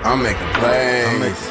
I'm making plays.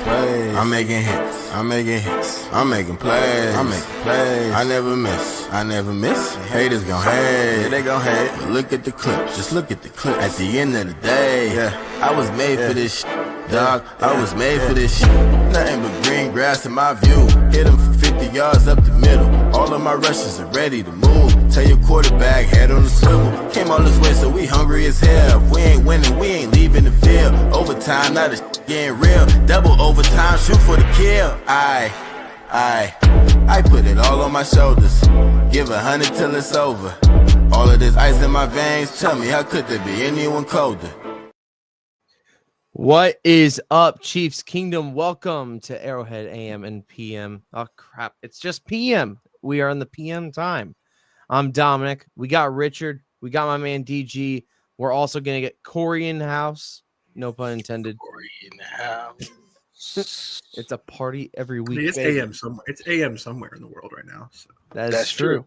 I'm making hits. I'm making hits. I'm making plays. I'm making plays. I never miss. Haters gon' hate. Yeah, they gon' hate. But look at the clips. Just look at the clips. At the end of the day, I was made for this shit, dog. I was made for this shit. Nothing but green grass in my view. Hit him for 50 yards up the middle. All of my rushes are ready to move. Tell your quarterback, head on the swivel. Came all this way, so we hungry as hell. If we ain't winning, we ain't leaving the field. Overtime, now the shit getting real. Double overtime, shoot for the kill. I put it all on my shoulders. Give 100 till it's over. All of this ice in my veins. Tell me, how could there be anyone colder? What is up, Chiefs Kingdom? Welcome to Arrowhead AM and PM. Oh, crap. It's just PM. We are in the PM time. I'm Dominic. We got Richard. We got my man DG. We're also going to get Corey in the house. No pun intended. Corey in the house. It's a party every week. I mean, it's AM somewhere. It's AM somewhere in the world right now. So. That's true.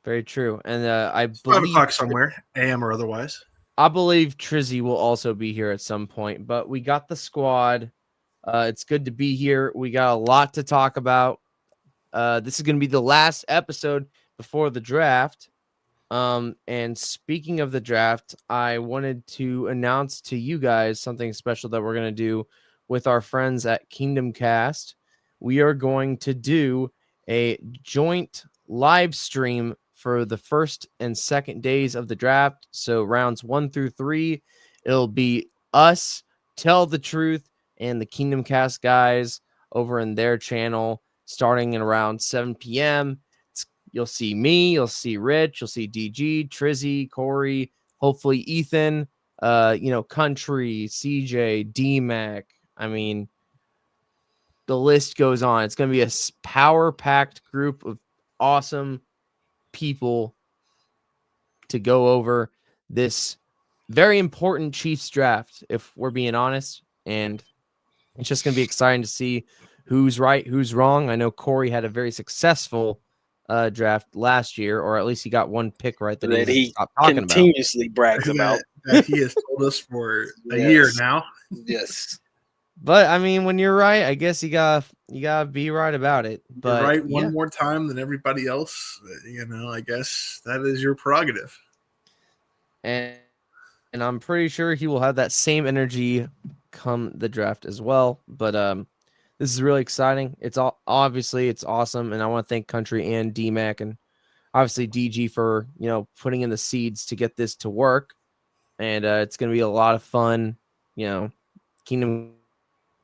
Very true. And I believe 5 o'clock somewhere, AM or otherwise. I believe Trizzy will also be here at some point, but we got the squad. It's good to be here. We got a lot to talk about. This is going to be the last episode before the draft. And speaking of the draft, I wanted to announce to you guys something special that we're going to do with our friends at Kingdom Cast. We are going to do a joint live stream for the first and second days of the draft. So rounds 1 through 3, it'll be us, Tell the Truth, and the Kingdom Cast guys over in their channel starting at around 7 p.m. You'll see me, you'll see Rich, you'll see DG, Trizzy, Corey, hopefully Ethan, Country, CJ, D-Mac. I mean, the list goes on. It's going to be a power-packed group of awesome people to go over this very important Chiefs draft, if we're being honest. And it's just going to be exciting to see who's right, who's wrong. I know Corey had a very successful draft last year, or at least he got one pick right that he continuously brags about. That he has told us for a year now. Yes. But I mean, when you're right, I guess you gotta be right about it. But you're right one more time than everybody else. I guess that is your prerogative. And I'm pretty sure he will have that same energy come the draft as well. But this is really exciting. It's obviously it's awesome, and I want to thank Country and D-Mac and obviously DG for putting in the seeds to get this to work. And it's going to be a lot of fun. Kingdom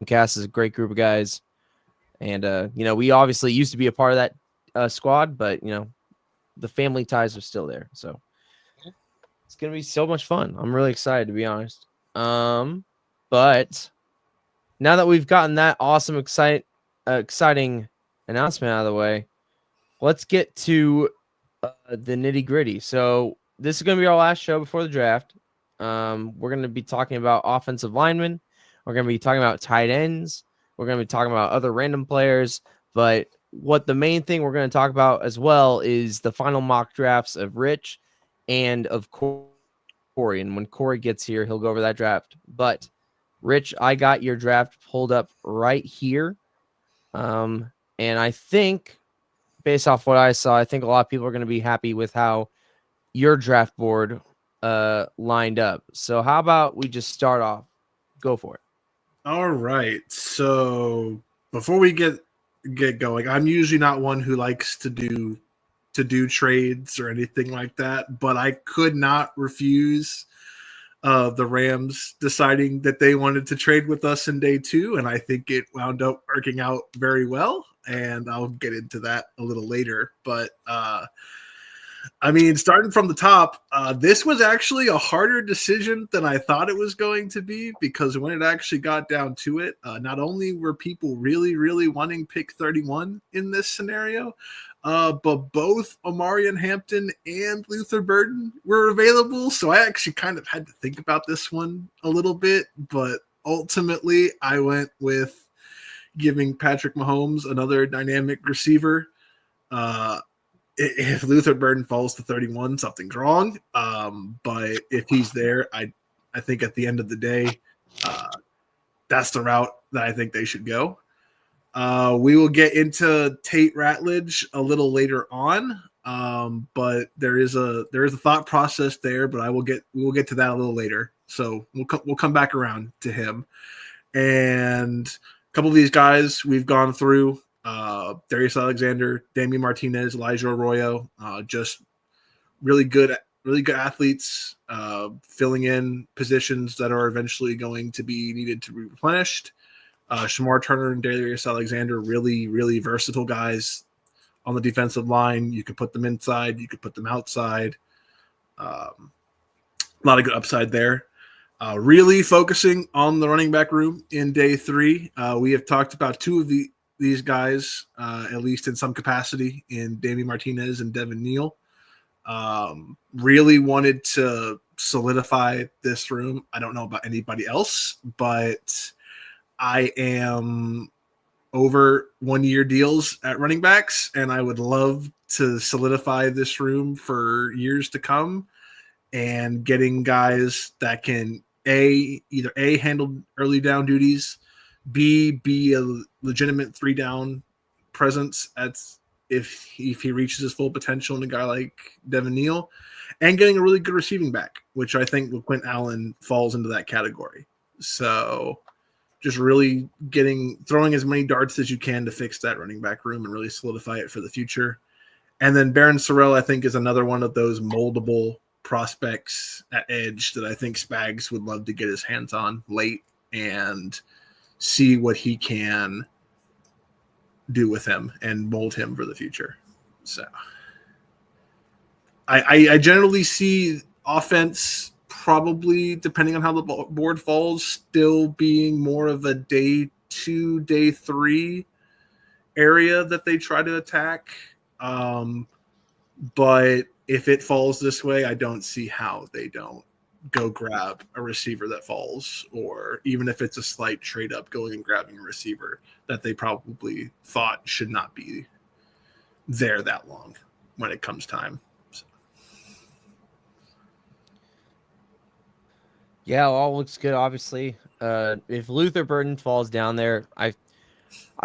Cast is a great group of guys, and we obviously used to be a part of that squad, but the family ties are still there. So it's going to be so much fun. I'm really excited, to be honest. But now that we've gotten that awesome, exciting announcement out of the way, let's get to the nitty gritty. So this is going to be our last show before the draft. We're going to be talking about offensive linemen. We're going to be talking about tight ends. We're going to be talking about other random players. But what the main thing we're going to talk about as well is the final mock drafts of Rich and of Corey. And when Corey gets here, he'll go over that draft. But Rich, I got your draft pulled up right here. And I think, based off what I saw, I think a lot of people are going to be happy with how your draft board lined up. So how about we just start off? Go for it. All right. So before we get going, I'm usually not one who likes to do trades or anything like that, but I could not refuse the Rams deciding that they wanted to trade with us in day 2, and I think it wound up working out very well, and I'll get into that a little later. But starting from the top, this was actually a harder decision than I thought it was going to be, because when it actually got down to it, not only were people really, really wanting pick 31 in this scenario, but both Omarion Hampton and Luther Burden were available. So I actually kind of had to think about this one a little bit, but ultimately I went with giving Patrick Mahomes another dynamic receiver. If Luther Burden falls to 31, something's wrong. But if he's there, I think at the end of the day, that's the route that I think they should go. We will get into Tate Ratledge a little later on, but there is a thought process there. But we will get to that a little later. So we'll come back around to him, and a couple of these guys we've gone through. Darius Alexander, Damian Martinez, Elijah Arroyo, just really good athletes, filling in positions that are eventually going to be needed to be replenished. Shamar Turner and Darius Alexander, really, really versatile guys on the defensive line. You could put them inside, you could put them outside. A lot of good upside there. Really focusing on the running back room in day 3. We have talked about 2 of these guys, at least in some capacity, in Damian Martinez and Devin Neal. Really wanted to solidify this room. I don't know about anybody else, but I am over 1-year deals at running backs, and I would love to solidify this room for years to come, and getting guys that can either handle early down duties, be a legitimate 3-down presence if he reaches his full potential in a guy like Devin Neal, and getting a really good receiving back, which I think Quint Allen falls into that category. So just really throwing as many darts as you can to fix that running back room and really solidify it for the future. And then Baron Sorrell, I think, is another one of those moldable prospects at edge that I think Spags would love to get his hands on late and see what he can do with him and mold him for the future. So I generally see offense, probably, depending on how the board falls, still being more of a day 2, day 3 area that they try to attack. But if it falls this way, I don't see how they don't go grab a receiver that falls, or even if it's a slight trade up, going and grabbing a receiver that they probably thought should not be there that long when it comes time. So. Yeah, all looks good. Obviously, if Luther Burden falls down there, I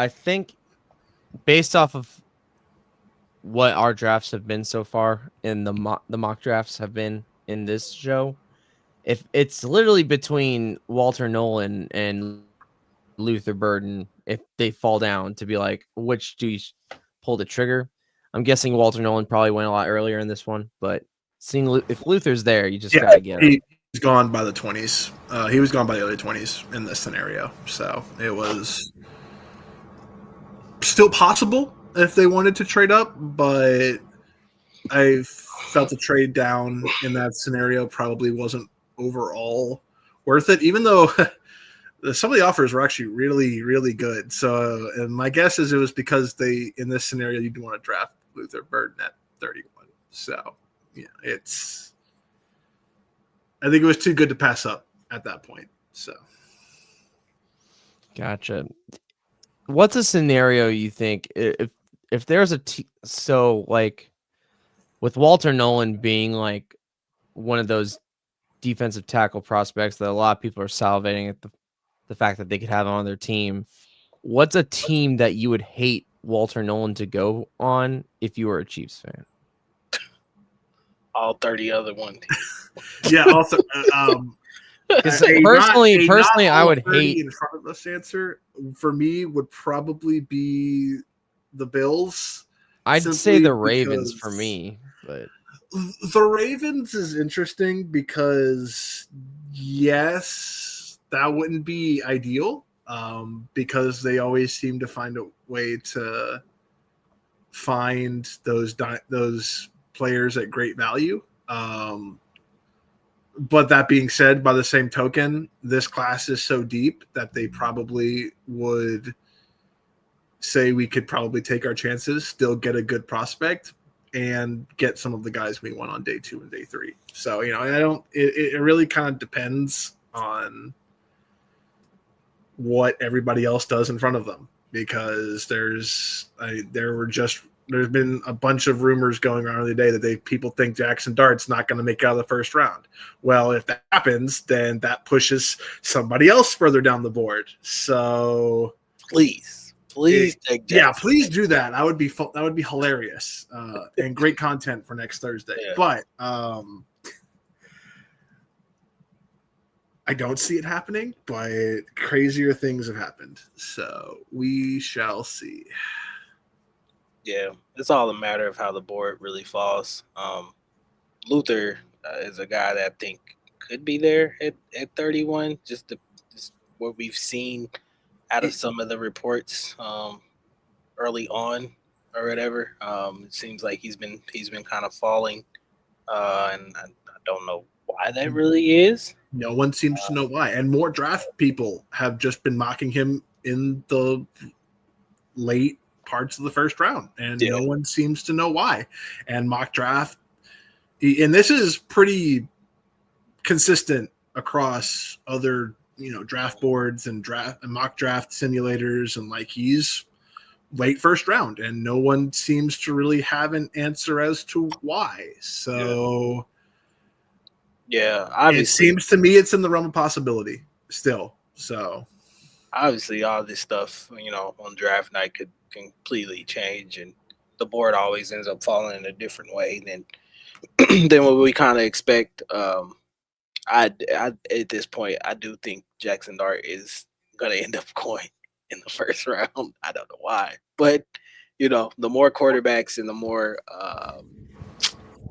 think based off of what our drafts have been so far, and the mock drafts have been in this show, if it's literally between Walter Nolan and Luther Burden, if they fall down, to be like, which do you pull the trigger? I'm guessing Walter Nolan probably went a lot earlier in this one, but if Luther's there, you just gotta get him. He's gone by the 20s. He was gone by the early 20s in this scenario, so it was still possible if they wanted to trade up, but I felt the trade down in that scenario probably wasn't overall worth it, even though some of the offers were actually really, really good. So, and my guess is it was because in this scenario, you'd want to draft Luther Burden at 31. So, yeah, I think it was too good to pass up at that point. So, gotcha. What's a scenario you think if there's so like with Walter Nolan being like one of those defensive tackle prospects that a lot of people are salivating at the fact that they could have on their team, what's a team that you would hate Walter Nolan to go on if you were a Chiefs fan? All 30 other ones. Yeah. Also, personally, I would hate in front of this answer for me would probably be the Bills. I'd say the Ravens for me, but the Ravens is interesting because yes, that wouldn't be ideal because they always seem to find a way to find those players at great value. But that being said, by the same token, this class is so deep that they probably would say we could probably take our chances, still get a good prospect, and get some of the guys we want on day 2 and day 3. So, it really kind of depends on what everybody else does in front of them, because there were just there's been a bunch of rumors going around the day that people think Jackson Dart's not going to make it out of the first round. Well, if that happens, then that pushes somebody else further down the board. So Please take Jackson. Yeah, please do that. That would be hilarious and great content for next Thursday. Yeah. But I don't see it happening, but crazier things have happened. So we shall see. Yeah, it's all a matter of how the board really falls. Luther is a guy that I think could be there at 31, just what we've seen out of some of the reports early on or whatever. It seems like he's been kind of falling, and I don't know why that really is. No one seems to know why. And more draft people have just been mocking him in the late parts of the first round, and no one seems to know why. And mock draft, and this is pretty consistent across other draft boards and mock draft simulators, and like he's late first round, and no one seems to really have an answer as to why. So yeah, obviously, it seems to me it's in the realm of possibility still. So obviously, all this stuff on draft night could completely change, and the board always ends up falling in a different way than what we kind of expect. I at this point, I do think Jackson Dart is going to end up going in the first round. I don't know why, but the more quarterbacks and the more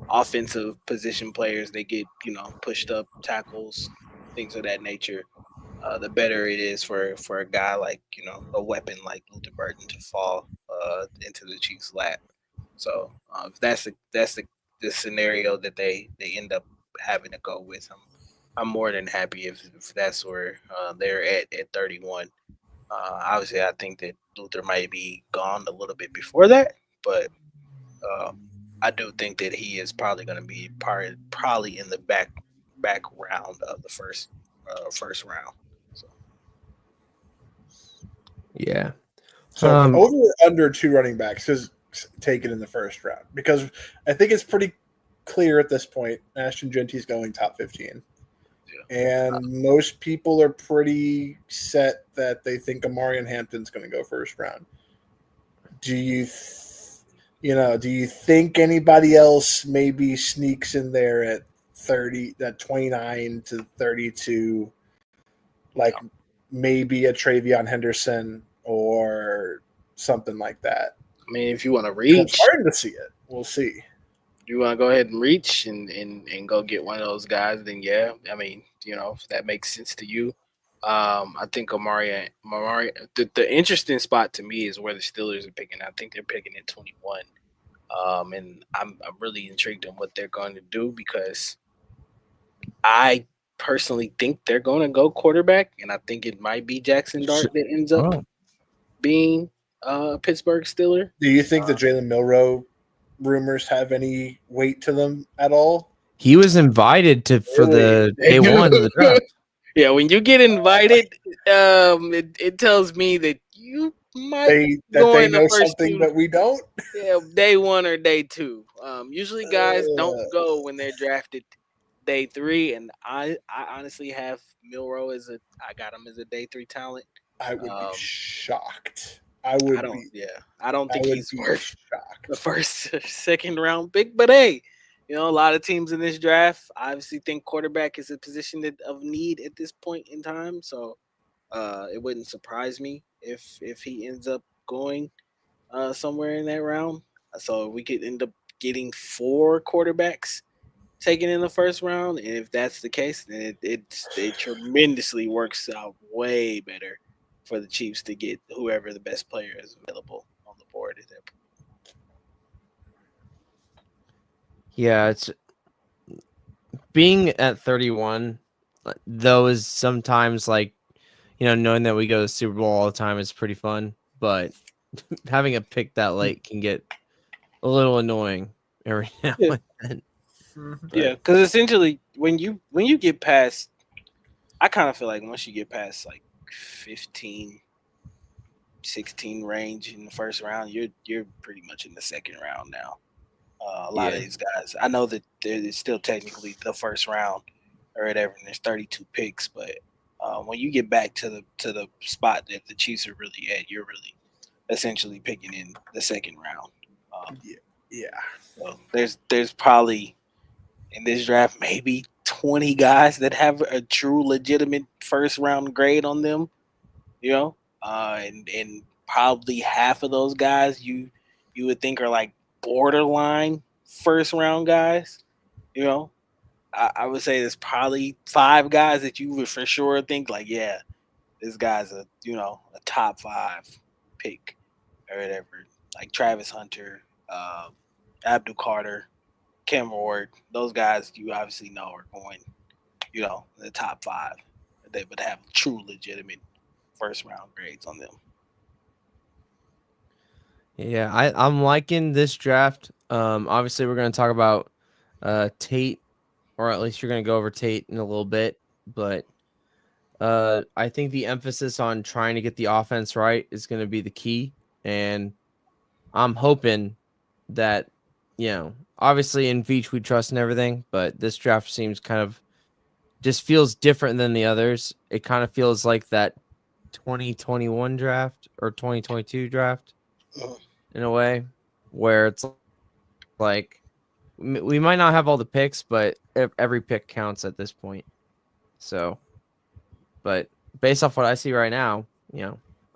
offensive position players they get, pushed up, tackles, things of that nature, the better it is for a guy like a weapon like Luther Burton to fall into the Chiefs' lap. So if that's the scenario that they end up having to go with, I'm more than happy if that's where they're at 31. Obviously, I think that Luther might be gone a little bit before that, but I do think that he is probably going to be probably in the back round of the first round. So. Yeah. So over or under 2 running backs is taken in the first round, because I think it's pretty clear at this point Ashton Genty's going top 15. Yeah. And most people are pretty set that they think Amarian Hampton's going to go first round. Do you think anybody else maybe sneaks in there at 29 to 32, like maybe a Travion Henderson or something like that? I mean, if you want to reach, it's hard to see it. We'll see. You want to go ahead and reach and go get one of those guys, then yeah. I mean, if that makes sense to you. I think Amari, the interesting spot to me is where the Steelers are picking. I think they're picking at 21. And I'm really intrigued on what they're going to do, because I personally think they're going to go quarterback, and I think it might be Jackson Dart that ends up being a Pittsburgh Steeler. Do you think the Jalen Milroe rumors have any weight to them at all? He was invited for the day one of the draft. Yeah, when you get invited, it tells me that you might they know something that we don't. Yeah, day 1 or day 2. Usually guys don't go when they're drafted day 3, and I honestly have Milroe I got him as a day 3 talent. I would be shocked. I don't think he's worth the first or second round pick, but hey, a lot of teams in this draft obviously think quarterback is a position of need at this point in time. So it wouldn't surprise me if he ends up going somewhere in that round. So we could end up getting 4 quarterbacks taken in the first round, and if that's the case, then it tremendously works out way better for the Chiefs to get whoever the best player is available on the board at that point. Yeah, it's being at 31, though, is sometimes like, knowing that we go to the Super Bowl all the time is pretty fun, but having a pick that late can get a little annoying every now and then. Yeah, because essentially when you get past, I kind of feel like once you get past like 15 16 range in the first round, you're pretty much in the second round now. A lot of Yeah. these guys, I know that it's still technically the first round or whatever, and there's 32 picks, but when you get back to the spot that the Chiefs are really at, you're really essentially picking in the second round. Yeah. So there's probably in this draft maybe 20 guys that have a true legitimate first round grade on them, and probably half of those guys you would think are like borderline first round guys. I would say there's probably 5 guys that you would for sure think like, yeah, this guy's a top 5 pick or whatever. Like Travis Hunter, Abdul Carter, Cam Ward, those guys you obviously know are going, in the top 5. They would have true legitimate first round grades on them. Yeah, I'm liking this draft. Obviously we're going to talk about Tate, or at least you're going to go over Tate in a little bit, but I think the emphasis on trying to get the offense right is going to be the key, and I'm hoping that, obviously in Veach we trust and everything, but this draft seems kind of just feels different than the others. It kind of feels like that 2021 draft or 2022 draft in a way, where it's like we might not have all the picks, but every pick counts at this point. So, but based off what I see right now,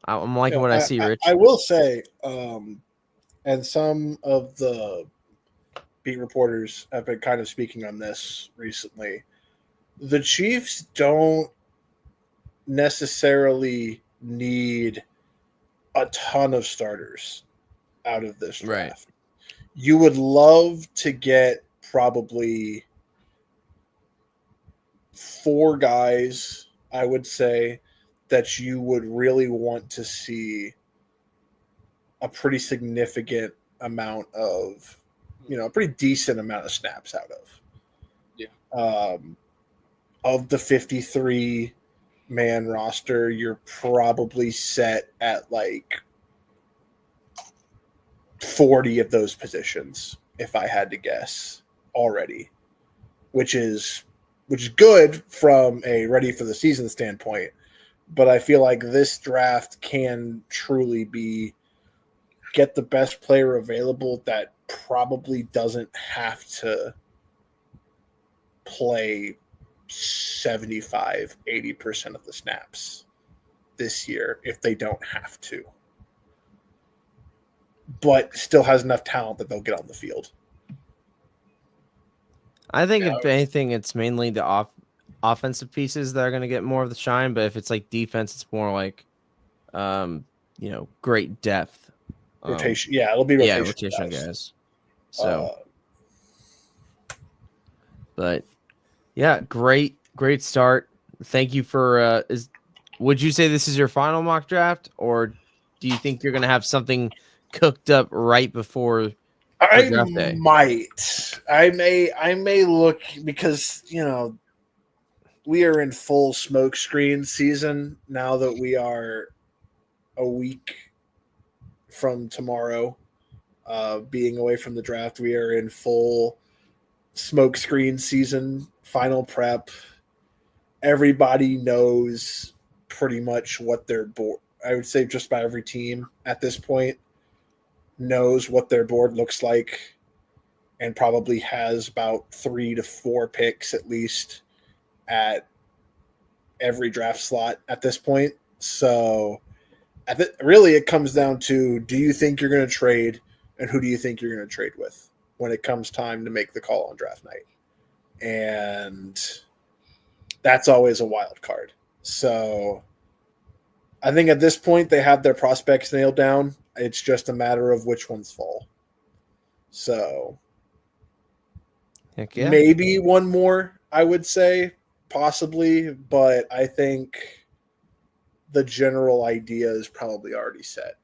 I'm liking what I see, Rich. I will say, and some of the beat reporters have been kind of speaking on this recently. The Chiefs don't necessarily need a ton of starters out of this draft. Right. You would love to get probably 4 guys, I would say, that you would really want to see a pretty significant amount of, a pretty decent amount of snaps out of. Yeah. Of the 53-man roster, you're probably set at like 40 of those positions, if I had to guess, already, which is good from a ready for the season standpoint. But I feel like this draft can truly be get the best player available that probably doesn't have to play 75-80% of the snaps this year if they don't have to, but still has enough talent that they'll get on the field. I think if anything, it's mainly the offensive pieces that are going to get more of the shine. But if it's like defense, it's more like, great depth. Rotation. It'll be rotation. Yeah, rotation guys. So, but yeah, great start. Thank you for, would you say this is your final mock draft, or do you think you're going to have something cooked up right before draft day? I may look, because we are in full smoke screen season now that we are a week from tomorrow being away from the draft. We are in full smoke screen season, final prep. Everybody knows pretty much what their board, I would say just about every team at this point knows what their board looks like, and probably has about 3 to 4 picks at least at every draft slot at this point. So really it comes down to, do you think you're going to trade, and who do you think you're going to trade with when it comes time to make the call on draft night? And that's always a wild card. So I think at this point they have their prospects nailed down. It's just a matter of which ones fall. So Heck yeah. maybe one more, I would say, possibly, but I think the general idea is probably already set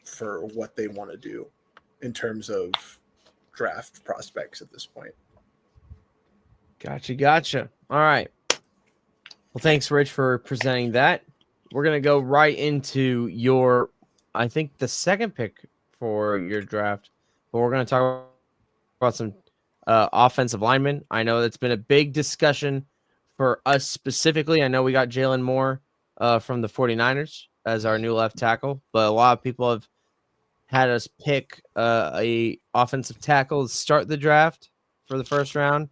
for what they want to do in terms of draft prospects at this point. Gotcha. All right. Well, thanks, Rich, for presenting that. We're going to go right into your I think, the second pick for your draft. But we're going to talk about some offensive linemen. I know that's been a big discussion for us specifically. I know we got Jalen Moore from the 49ers as our new left tackle, but a lot of people have had us pick a offensive tackle to start the draft for the first round.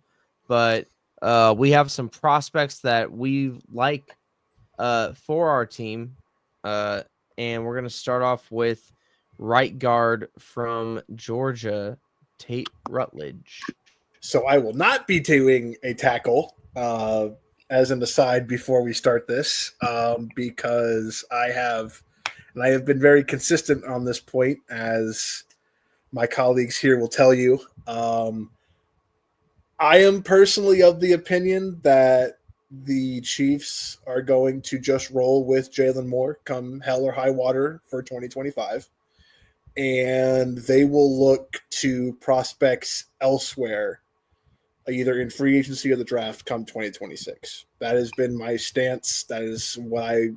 But we have some prospects that we like for our team. And we're going to start off with right guard from Georgia, Tate Rutledge. So I will not be doing a tackle as an aside before we start this because I have been very consistent on this point, as my colleagues here will tell you. I am personally of the opinion that the Chiefs are going to just roll with Jalen Moore come hell or high water for 2025. And they will look to prospects elsewhere, either in free agency or the draft come 2026. That has been my stance. That is what I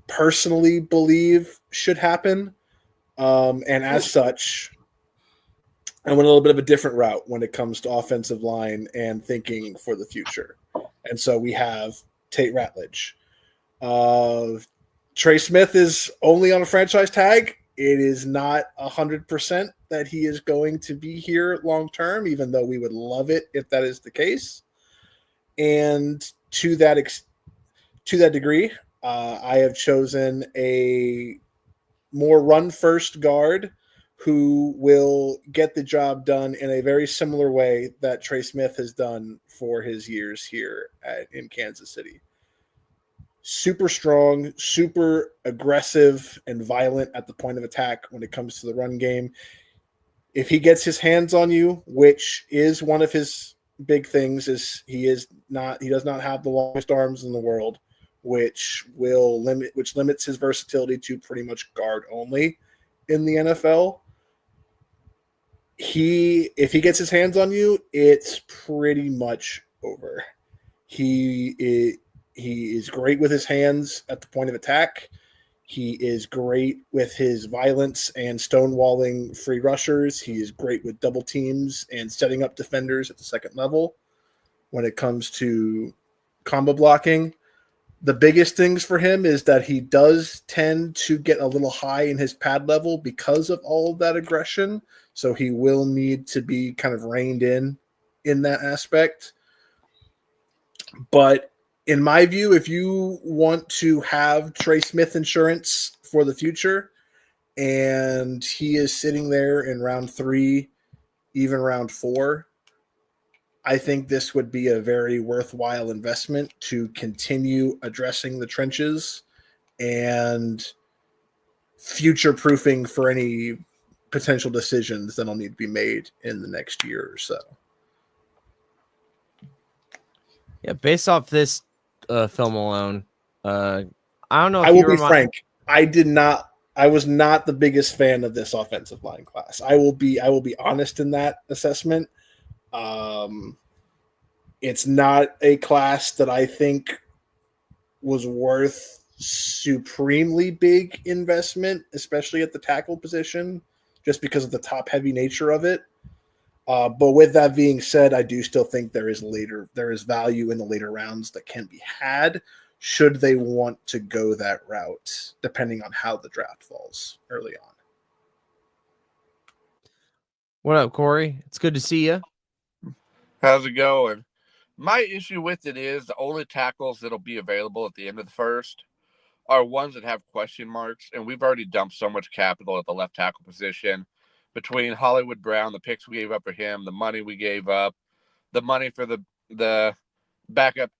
personally believe should happen. And as such, I went a little bit of a different route when it comes to offensive line and thinking for the future. And so we have Tate Ratledge. Trey Smith is only on a franchise tag. It is not 100% that he is going to be here long term, even though we would love it if that is the case. And to that degree, I have chosen a more run first guard who will get the job done in a very similar way that Trey Smith has done for his years here in Kansas City. Super strong, super aggressive, and violent at the point of attack when it comes to the run game. If he gets his hands on you, which is one of his big things, is he does not have the longest arms in the world, which limits his versatility to pretty much guard only in the NFL. If he gets his hands on you, it's pretty much over. He is great with his hands at the point of attack. He is great with his violence and stonewalling free rushers. He is great with double teams and setting up defenders at the second level. When it comes to combo blocking, the biggest things for him is that he does tend to get a little high in his pad level because of all of that aggression. So he will need to be kind of reined in that aspect. But in my view, if you want to have Trey Smith insurance for the future, and he is sitting there in round 3, even round 4, I think this would be a very worthwhile investment to continue addressing the trenches and future-proofing for any potential decisions that'll need to be made in the next year or so. Yeah, based off this film alone, I don't know if I will be frank. I was not the biggest fan of this offensive line class. I will be honest in that assessment. It's not a class that I think was worth supremely big investment, especially at the tackle position, just because of the top-heavy nature of it. But with that being said, I do still think there is value in the later rounds that can be had should they want to go that route, depending on how the draft falls early on. What up, Corey? It's good to see you. How's it going? My issue with it is the only tackles that'll be available at the end of the first are ones that have question marks, and we've already dumped so much capital at the left tackle position between Hollywood Brown, the picks we gave up for him, the money we gave up, the money for the backup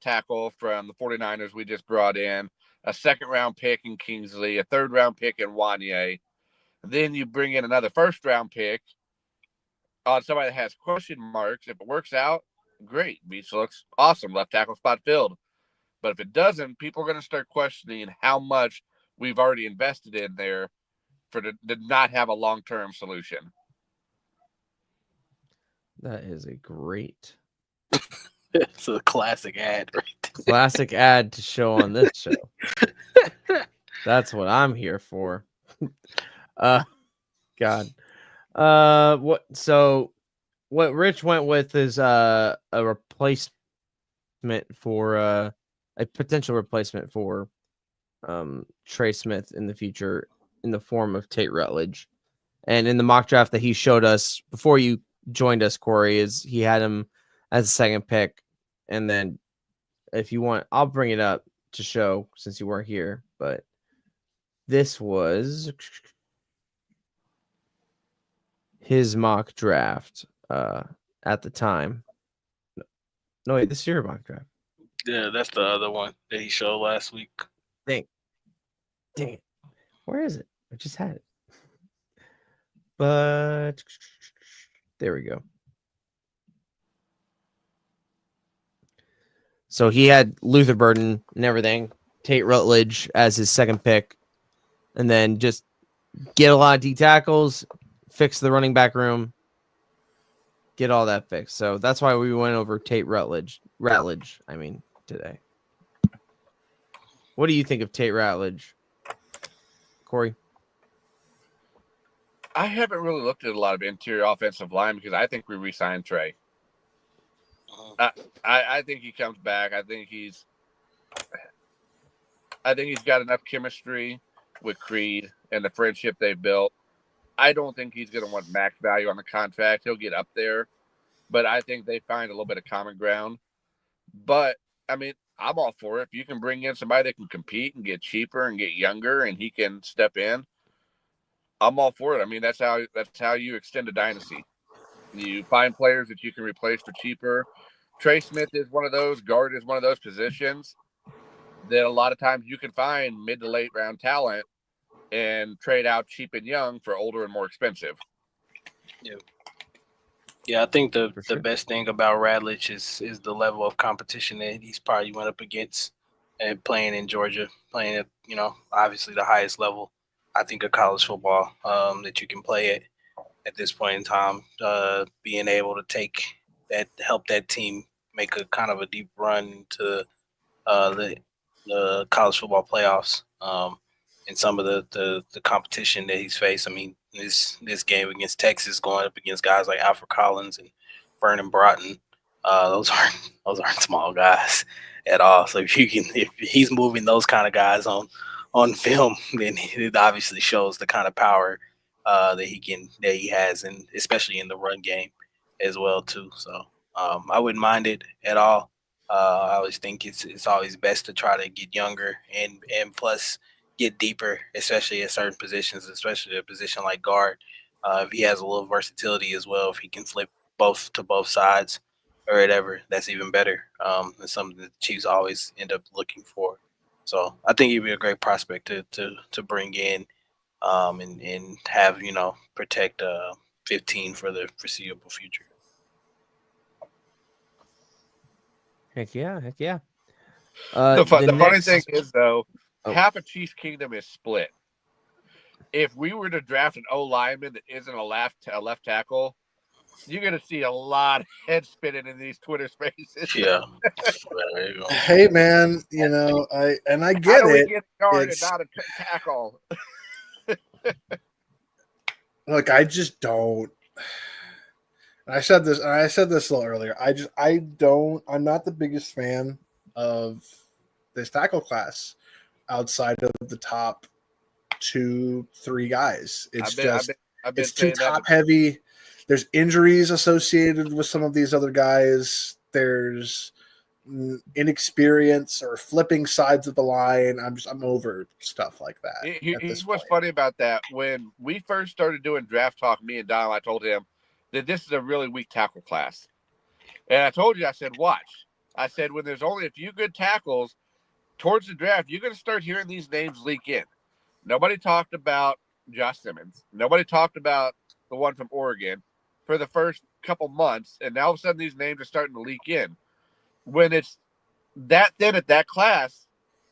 tackle from the 49ers we just brought in, a second-round pick in Kingsley, a third-round pick in Wanye. Then you bring in another first-round pick on somebody that has question marks. If it works out, great. Beach looks awesome. Left tackle spot filled. But if it doesn't, people are going to start questioning how much we've already invested in there to not have a long-term solution. That is a great It's a classic ad, right? classic ad to show on this show. That's what I'm here for. God. What Rich went with is a replacement for a potential replacement for Trey Smith in the future in the form of Tate Rutledge. And in the mock draft that he showed us before you joined us, Corey, is he had him as a second pick. And then if you want, I'll bring it up to show since you weren't here. But this was his mock draft at the time. No, wait, this is your mock draft. Yeah, that's the other one that he showed last week. Dang it. Where is it? I just had it. But there we go. So he had Luther Burden and everything, Tate Rutledge as his second pick, and then just get a lot of D tackles, fix the running back room, get all that fixed. So that's why we went over Tate Rutledge, today. What do you think of Tate Rutledge, Corey? I haven't really looked at a lot of interior offensive line because I think we re-signed Trey. I think he comes back. I think he's got enough chemistry with Creed and the friendship they've built. I don't think he's going to want max value on the contract. He'll get up there, but I think they find a little bit of common ground. But I mean, I'm all for it. If you can bring in somebody that can compete and get cheaper and get younger, and he can step in, I'm all for it. I mean, that's how you extend a dynasty. You find players that you can replace for cheaper. Trey Smith is one of those. Guard is one of those positions that a lot of times you can find mid to late round talent and trade out cheap and young for older and more expensive. Yeah, I think the best thing about Radlich is the level of competition that he's probably went up against and playing in Georgia, playing at, obviously the highest level, I think, of college football that you can play at this point in time. Being able to help that team make a kind of a deep run to the college football playoffs, and some of the competition that he's faced. I mean, this game against Texas, going up against guys like Alfred Collins and Vernon Broughton, those aren't small guys at all. So if he's moving those kind of guys on film, then it obviously shows the kind of power that he has, and especially in the run game as well too. So I wouldn't mind it at all. I always think it's always best to try to get younger and plus get deeper, especially at certain positions, especially a position like guard. If he has a little versatility as well, if he can flip both sides or whatever, that's even better. It's something that the Chiefs always end up looking for. So I think he'd be a great prospect to bring in and have, protect 15 for the foreseeable future. Heck yeah. The funny thing is, though, half of Chiefs Kingdom is split. If we were to draft an O lineman that isn't a left tackle, you're going to see a lot of head spinning in these Twitter spaces. Yeah. Hey, man, I get it. Get guard and not a tackle. Look, I just don't. I said this a little earlier. I'm not the biggest fan of this tackle class outside of the top 2-3 guys. It's too top heavy. There's injuries associated with some of these other guys. There's inexperience or flipping sides of the line. I'm over stuff like that. Here's what's funny about that. When we first started doing draft talk, me and Don, I told him that this is a really weak tackle class. And I told you, I said, watch. I said, when there's only a few good tackles towards the draft, you're going to start hearing these names leak in. Nobody talked about Josh Simmons. Nobody talked about the one from Oregon for the first couple months. And now all of a sudden these names are starting to leak in. When it's that thin at that class,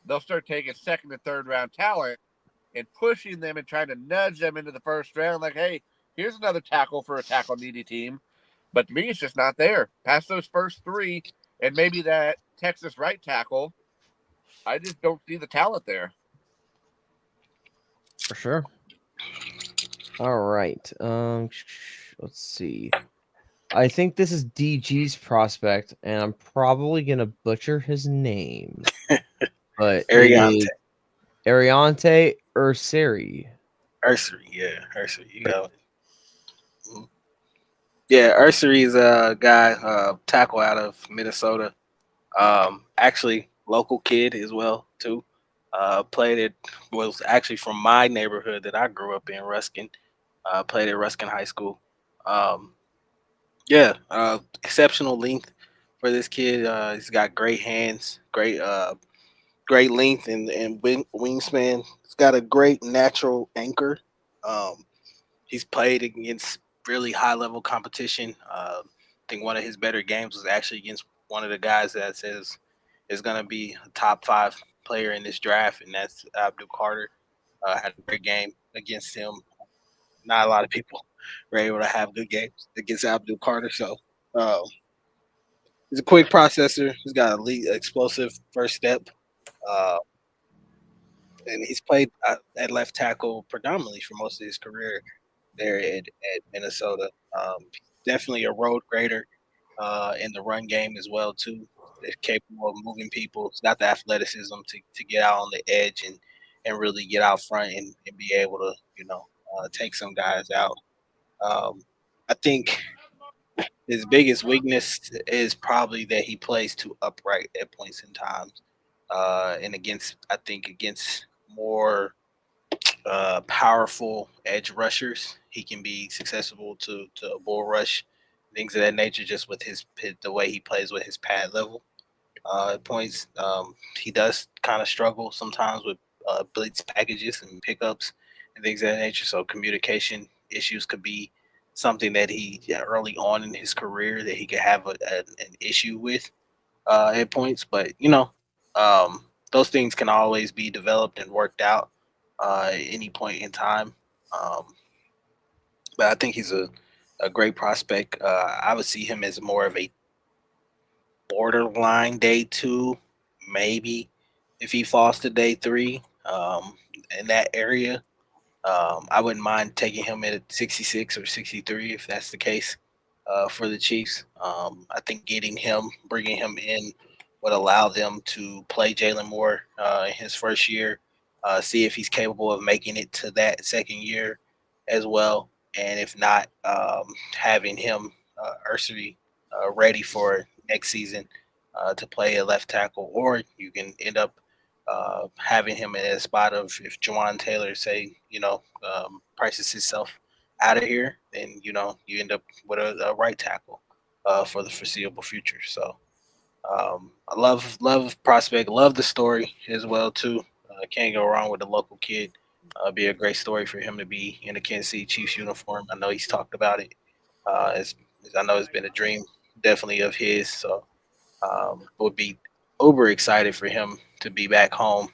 they'll start taking second and third round talent and pushing them and trying to nudge them into the first round. Like, hey, here's another tackle for a tackle needy team. But to me, it's just not there. Past those first three and maybe that Texas right tackle, I just don't see the talent there. For sure. All right. Let's see. I think this is DG's prospect, and I'm probably gonna butcher his name, but it Ariante. is Ariante Urseri. Ursary, yeah, Ursary. You got it. Mhm. Yeah, Ursary's a guy, tackle out of Minnesota. Actually, local kid as well too. Played it was actually from my neighborhood that I grew up in, Ruskin. Played at Ruskin High School. Um, yeah, exceptional length for this kid. He's got great hands, great length and wingspan. He's got a great natural anchor. Um, he's played against really high level competition. I think one of his better games was actually against one of the guys that says is going to be a top 5 player in this draft, and that's Abdul Carter. Had a great game against him. Not a lot of people were able to have good games against Abdul Carter. So uh, he's a quick processor. He's got a explosive first step. Uh, and he's played at left tackle predominantly for most of his career there at Minnesota. Definitely a road grader in the run game as well too. They're capable of moving people. He's got the athleticism to get out on the edge and really get out front and be able to take some guys out. I think his biggest weakness is probably that he plays too upright at points in times. And against more powerful edge rushers, he can be successful to a bull rush, things of that nature. Just with the way he plays with his pad level at points, he does kind of struggle sometimes with blitz packages and pickups and things of that nature. So communication issues could be something that he early on in his career that he could have an issue with at points. But those things can always be developed and worked out at any point in time. Um, but I think he's a great prospect. I would see him as more of a borderline day 2, maybe if he falls to day 3 in that area. I wouldn't mind taking him at 66 or 63 if that's the case for the Chiefs. I think bringing him in would allow them to play Jalen Moore in his first year, see if he's capable of making it to that second year as well. And if not, having him, Ursary, ready for next season to play a left tackle, or you can end up having him in a spot of if Jawan Taylor prices himself out of here, then you end up with a right tackle for the foreseeable future. So I love prospect, love the story as well too. Can't go wrong with the local kid. Be a great story for him to be in the Kansas City Chiefs uniform. I know he's talked about it. As I know it's been a dream, definitely of his. So would be uber excited for him to be back home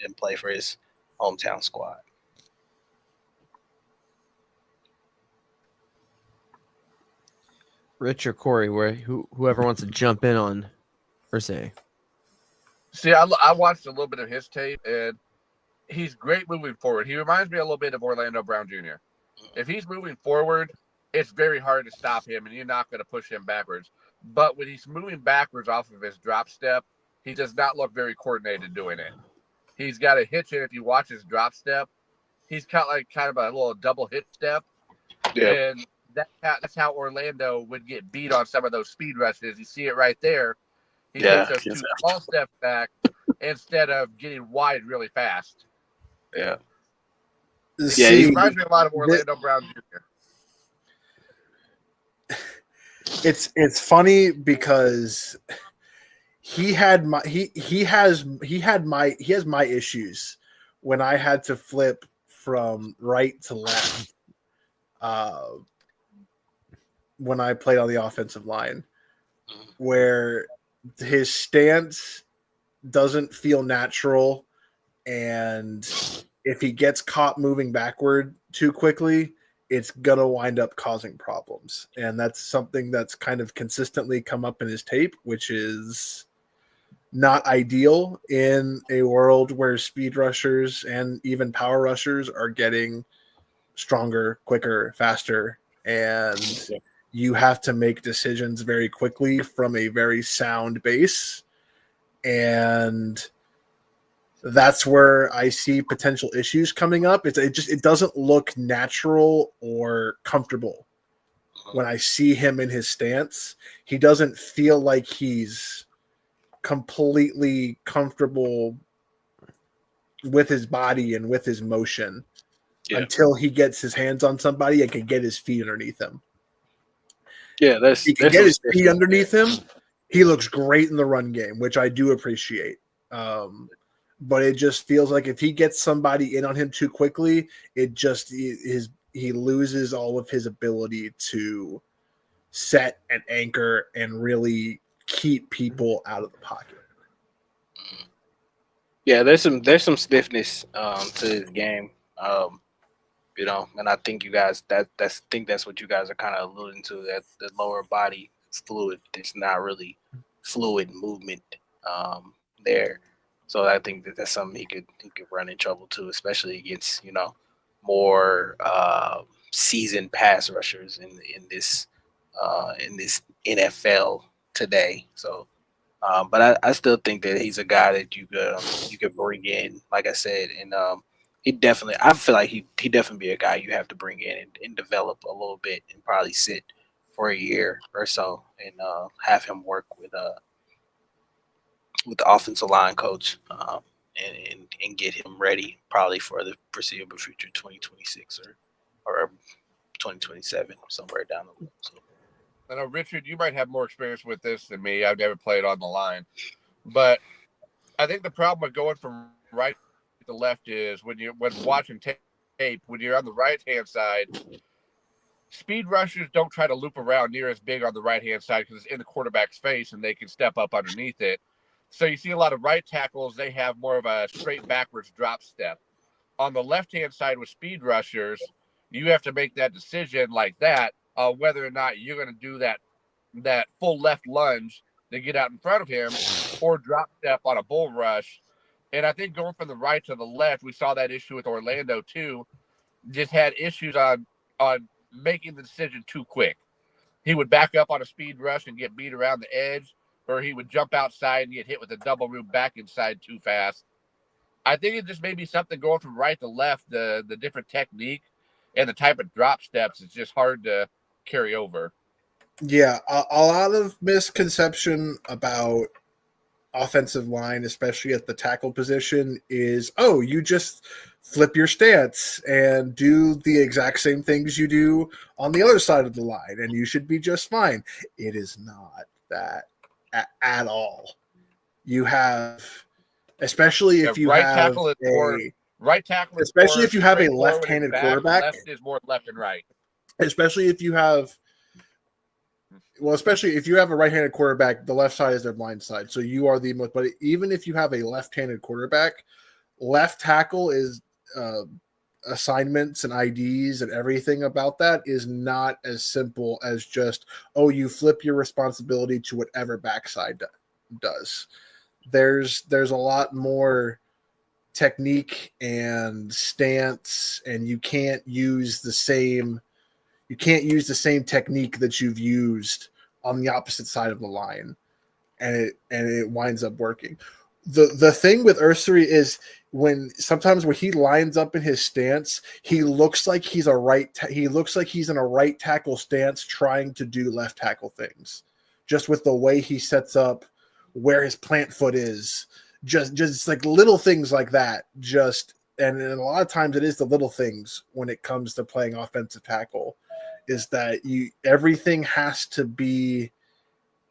and play for his hometown squad. Rich or Corey, whoever wants to jump in on Ursay. See, I watched a little bit of his tape, and he's great moving forward. He reminds me a little bit of Orlando Brown Jr. If he's moving forward, it's very hard to stop him, and you're not going to push him backwards. But when he's moving backwards off of his drop step, he does not look very coordinated doing it. He's got a hitch in. If you watch his drop step, he's kind of a little double hitch step. Yeah, And that's how Orlando would get beat on some of those speed rushes. You see it right there. He takes those 2 small steps back instead of getting wide really fast. Yeah. He reminds me a lot of Orlando Brown Jr. It's funny because he has my issues when I had to flip from right to left when I played on the offensive line, where his stance doesn't feel natural, and if he gets caught moving backward too quickly, it's gonna wind up causing problems. And that's something that's kind of consistently come up in his tape, which is not ideal in a world where speed rushers and even power rushers are getting stronger, quicker, faster, and you have to make decisions very quickly from a very sound base. And that's where I see potential issues coming up. It doesn't look natural or comfortable when I see him in his stance. He doesn't feel like he's completely comfortable with his body and with his motion until he gets his hands on somebody and can get his feet underneath him. Yeah, he can get his feet underneath him. He looks great in the run game, which I do appreciate. But it just feels like if he gets somebody in on him too quickly, he loses all of his ability to set and anchor and really keep people out of the pocket. Yeah, there's some stiffness to his game. You know, and I think you guys that's what you guys are kind of alluding to, that the lower body fluid, there's not really fluid movement there. So I think that's something he could run in trouble too, especially against, you know, more seasoned pass rushers in this NFL today. So but I still think that he's a guy that you could bring in, like I said, and I feel like he definitely be a guy you have to bring in and develop a little bit and probably sit for a year or so and have him work with the offensive line coach and get him ready probably for the foreseeable future, 2026 or 2027, somewhere down the road. So. I know, Richard, you might have more experience with this than me. I've never played on the line. But I think the problem with going from right to left is when watching tape, when you're on the right-hand side, speed rushers don't try to loop around near as big on the right-hand side because it's in the quarterback's face and they can step up underneath it. So you see a lot of right tackles, they have more of a straight backwards drop step. On the left-hand side with speed rushers, you have to make that decision like that, whether or not you're going to do that full left lunge to get out in front of him or drop step on a bull rush. And I think going from the right to the left, we saw that issue with Orlando too. Just had issues on making the decision too quick. He would back up on a speed rush and get beat around the edge, or he would jump outside and get hit with a double move back inside too fast. I think it just may be something going from right to left, the different technique and the type of drop steps is just hard to carry over. Yeah, a lot of misconception about offensive line, especially at the tackle position, is, oh, you just flip your stance and do the exact same things you do on the other side of the line, and you should be just fine. It is not that at all. You have, especially if you right have tackle is more right tackle, especially if you have a left-handed back, quarterback. Left is more left and right. Especially if you have a right-handed quarterback, the left side is their blind side. So you are the most. But even if you have a left-handed quarterback, left tackle is assignments and IDs and everything about that is not as simple as just, oh, you flip your responsibility to whatever backside does. There's a lot more technique and stance, and you can't use the same technique that you've used on the opposite side of the line, and it winds up working. The thing with Ursary is sometimes when he lines up in his stance, he looks like he's in a right tackle stance trying to do left tackle things, just with the way he sets up, where his plant foot is, just like little things like that. And a lot of times it is the little things when it comes to playing offensive tackle, is that everything has to be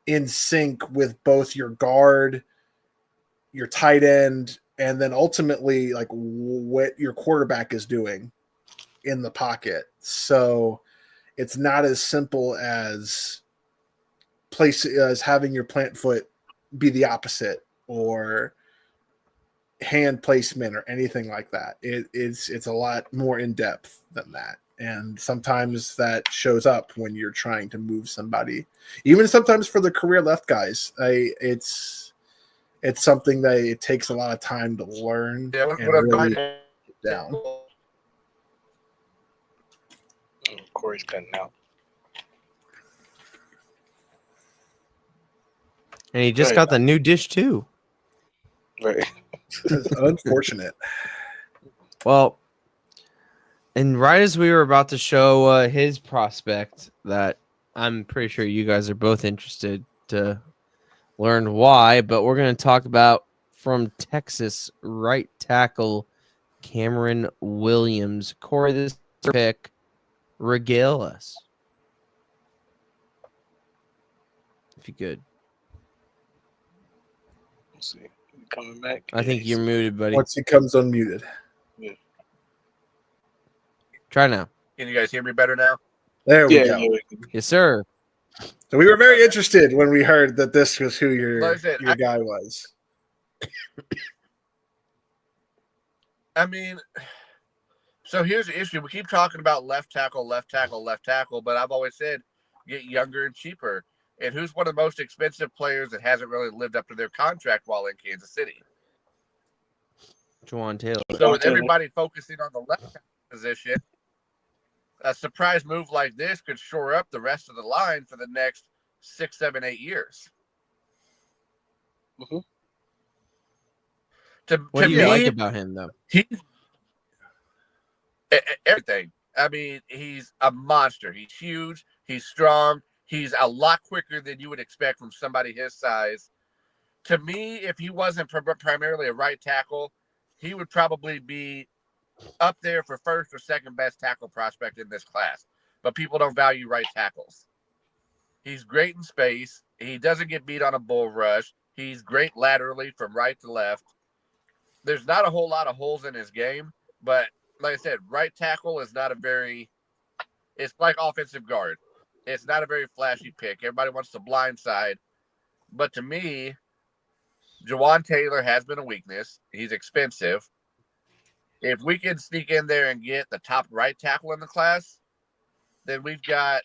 in sync with both your guard, your tight end, and then ultimately like what your quarterback is doing in the pocket. So it's not as simple as having your plant foot be the opposite or hand placement or anything like that. It's a lot more in depth than that. And sometimes that shows up when you're trying to move somebody. Even sometimes for the career left guys, it's something that it takes a lot of time to learn Yeah, and what I'm really going get down. Corey's cutting out. And he just got the new dish too. Right. It's unfortunate. Well, and right as we were about to show his prospect, that I'm pretty sure you guys are both interested to learn why, but we're going to talk about from Texas right tackle Cameron Williams. Corey, this pick, regale us. If you could. Let's see. Coming back. I think you're muted, buddy. Once he comes unmuted. Try now. Can you guys hear me better now? There we go. Yeah. Yes, sir. So we were very interested when we heard that this was who your Like guy was. I mean, so here's the issue. We keep talking about left tackle, but I've always said get younger and cheaper. And who's one of the most expensive players that hasn't really lived up to their contract while in Kansas City? Juwan Taylor. So with everybody focusing on the left position, a surprise move like this could shore up the rest of the line for the next 6, 7, 8 years. Mm-hmm. What do you like about him, though? Everything. I mean, he's a monster. He's huge. He's strong. He's a lot quicker than you would expect from somebody his size. To me, if he wasn't primarily a right tackle, he would probably be up there for first or second best tackle prospect in this class. But people don't value right tackles. He's great in space. He doesn't get beat on a bull rush. He's great laterally from right to left. There's not a whole lot of holes in his game, but like I said, right tackle is not a very – it's like offensive guard. It's not a very flashy pick. Everybody wants the blind side. But to me, Juwan Taylor has been a weakness. He's expensive. If we can sneak in there and get the top right tackle in the class, then we've got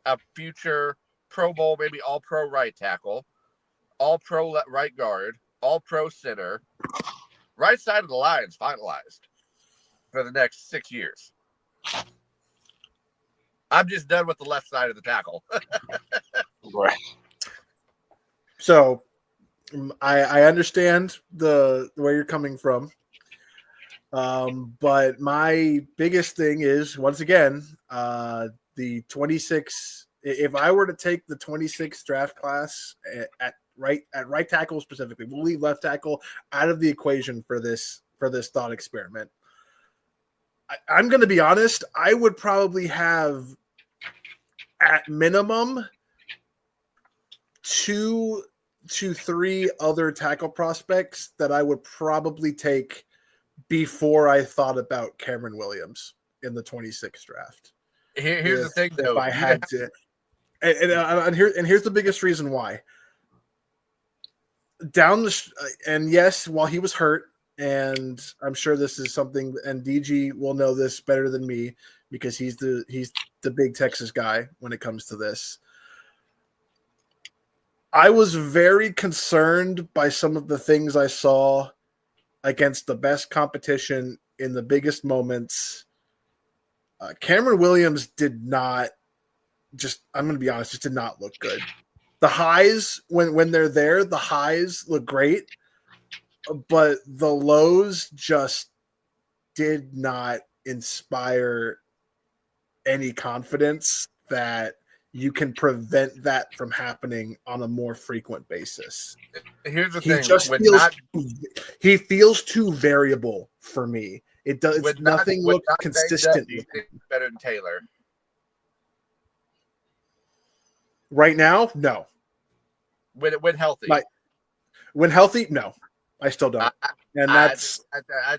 a future Pro Bowl, maybe all-pro right tackle, all-pro right guard, all-pro center. Right side of the line is finalized for the next 6 years. I'm just done with the left side of the tackle. Right. So I understand the where you're coming from. But my biggest thing is, once again, the 26. If I were to take the 26 draft class at right tackle specifically, we'll leave left tackle out of the equation for this thought experiment. I'm going to be honest. I would probably have, at minimum, 2 to 3 other tackle prospects that I would probably take before I thought about Cameron Williams in the 26th draft. Here's the thing, though. If I had to, and here's the biggest reason why. And yes, while he was hurt, and I'm sure this is something, and DG will know this better than me because he's the big Texas guy when it comes to this. I was very concerned by some of the things I saw against the best competition in the biggest moments. Cameron Williams did not I'm going to be honest, just did not look good. The highs, when they're there, the highs look great, but the lows just did not inspire any confidence that you can prevent that from happening on a more frequent basis. Here's the He thing. just he feels too variable for me. It does nothing look consistent. Better than Taylor right now. No. When healthy. When healthy, no. I still don't. I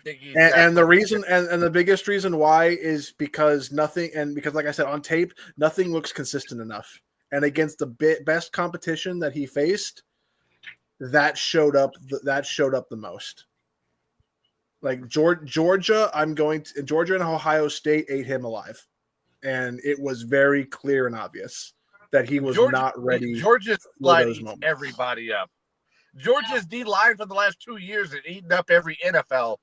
think he's and the reason and the biggest reason why is because like I said, on tape, nothing looks consistent enough. And against the best competition that he faced, that showed up the most. Like Georgia and Ohio State ate him alive. And it was very clear and obvious that he was not ready. Georgia lights everybody up. Georgia's D line for the last 2 years has eaten up every NFL.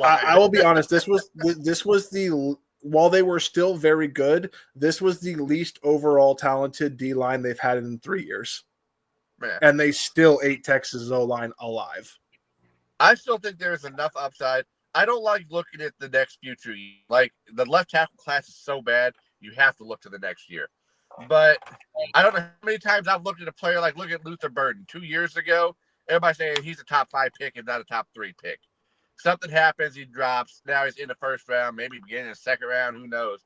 I will be honest. This was the while they were still very good, this was the least overall talented D line they've had in 3 years, Man. and they still ate Texas O line alive. I still think there's enough upside. I don't like looking at the next future. Like the left tackle class is so bad, you have to look to the next year. But I don't know how many times I've looked at a player like look at Luther Burden 2 years ago. Everybody saying he's a top 5 pick and not a top 3 pick. Something happens, he drops. Now he's in the first round, maybe beginning the second round. Who knows?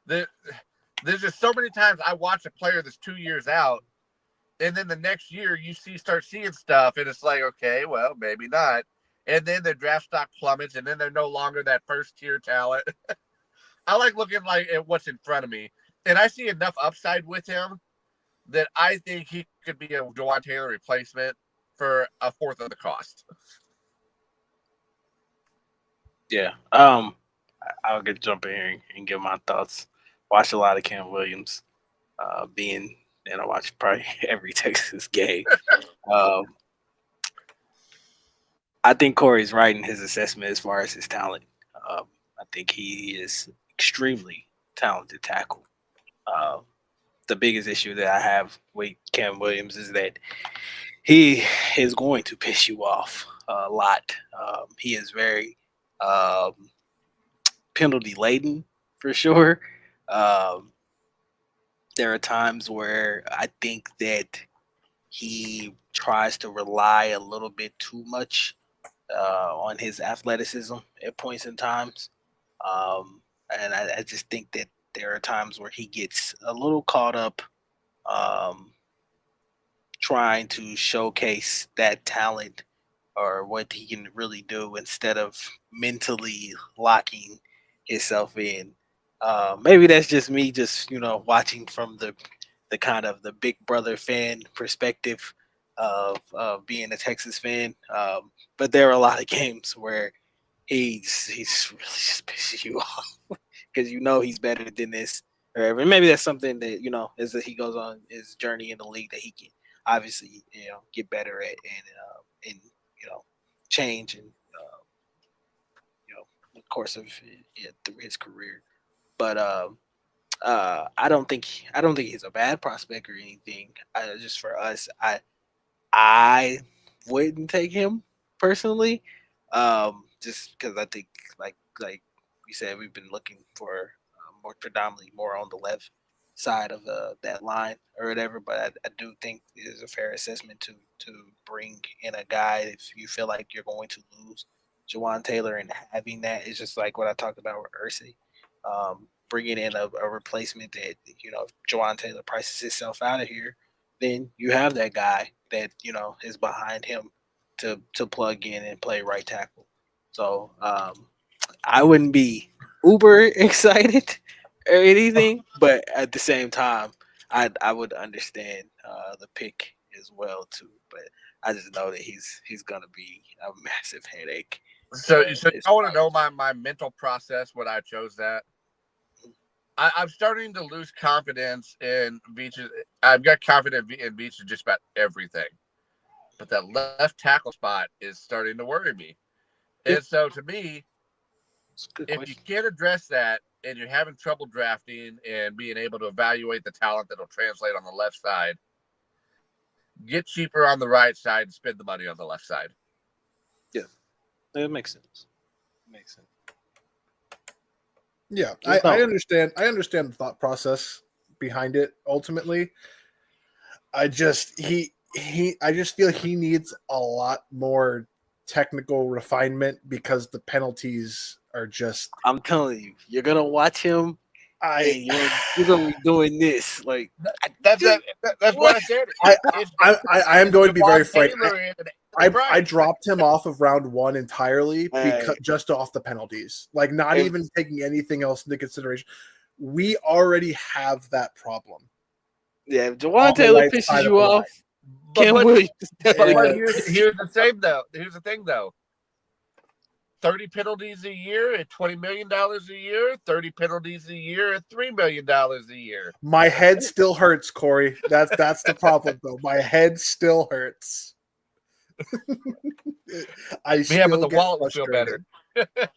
There's just so many times I watch a player that's 2 years out, and then the next year you start seeing stuff, and it's like, okay, well, maybe not. And then their draft stock plummets, and then they're no longer that first tier talent. I like looking like at what's in front of me, and I see enough upside with him that I think he could be a Jawan Taylor replacement for a fourth of the cost. Yeah. I'll get jump in here and give my thoughts. Watch a lot of Cam Williams. And I watch probably every Texas game. I think Corey's right in his assessment as far as his talent. I think he is extremely talented tackle. The biggest issue that I have with Cam Williams is that he is going to piss you off a lot. He is very penalty laden for sure. There are times where I think that he tries to rely a little bit too much on his athleticism at points in times. And I just think that there are times where he gets a little caught up trying to showcase that talent or what he can really do instead of mentally locking himself in. Maybe that's just me just, watching from the kind of the big brother fan perspective of being a Texas fan. But there are a lot of games where he's really just pissing you off because he's better than this. Or maybe that's something that as he goes on his journey in the league that he can obviously get better at and change and the course of through his career. But I don't think he's a bad prospect or anything. Just for us, I wouldn't take him personally, just because I think like we said, we've been looking for predominantly more on the left side of that line or whatever. But I do think it is a fair assessment to bring in a guy if you feel like you're going to lose Jawan Taylor, and having that is just like what I talked about with Ursay. Bringing in a replacement that, if Jawan Taylor prices himself out of here, then you have that guy that, is behind him to plug in and play right tackle. So I wouldn't be uber excited or anything, but at the same time, I would understand the pick as well too. But I just know that he's gonna be a massive headache. So I want to know my mental process when I chose that. I'm starting to lose confidence in Beach's. I've got confidence in Beach in just about everything, but that left tackle spot is starting to worry me. And so, to me, if you can't address that and you're having trouble drafting and being able to evaluate the talent that'll translate on the left side, get cheaper on the right side and spend the money on the left side. Yeah, that makes sense. Yeah, I understand. I understand the thought process behind it. Ultimately, I just feel he needs a lot more technical refinement because the penalties are just. I'm telling you, you're gonna watch him. You're gonna be doing this like that's what I said. I am going to be very frank. I dropped him off of round 1 entirely because just off the penalties, like not even taking anything else into consideration. We already have that problem. Yeah, if Jawan Taylor pisses you off, Cam Williams. Here's the thing though. 30 penalties a year at $20 million a year, 30 penalties a year at $3 million a year. My head still hurts, Corey. That's the problem though. My head still hurts. I Yeah, still but the get wallet will feel better. frustrated.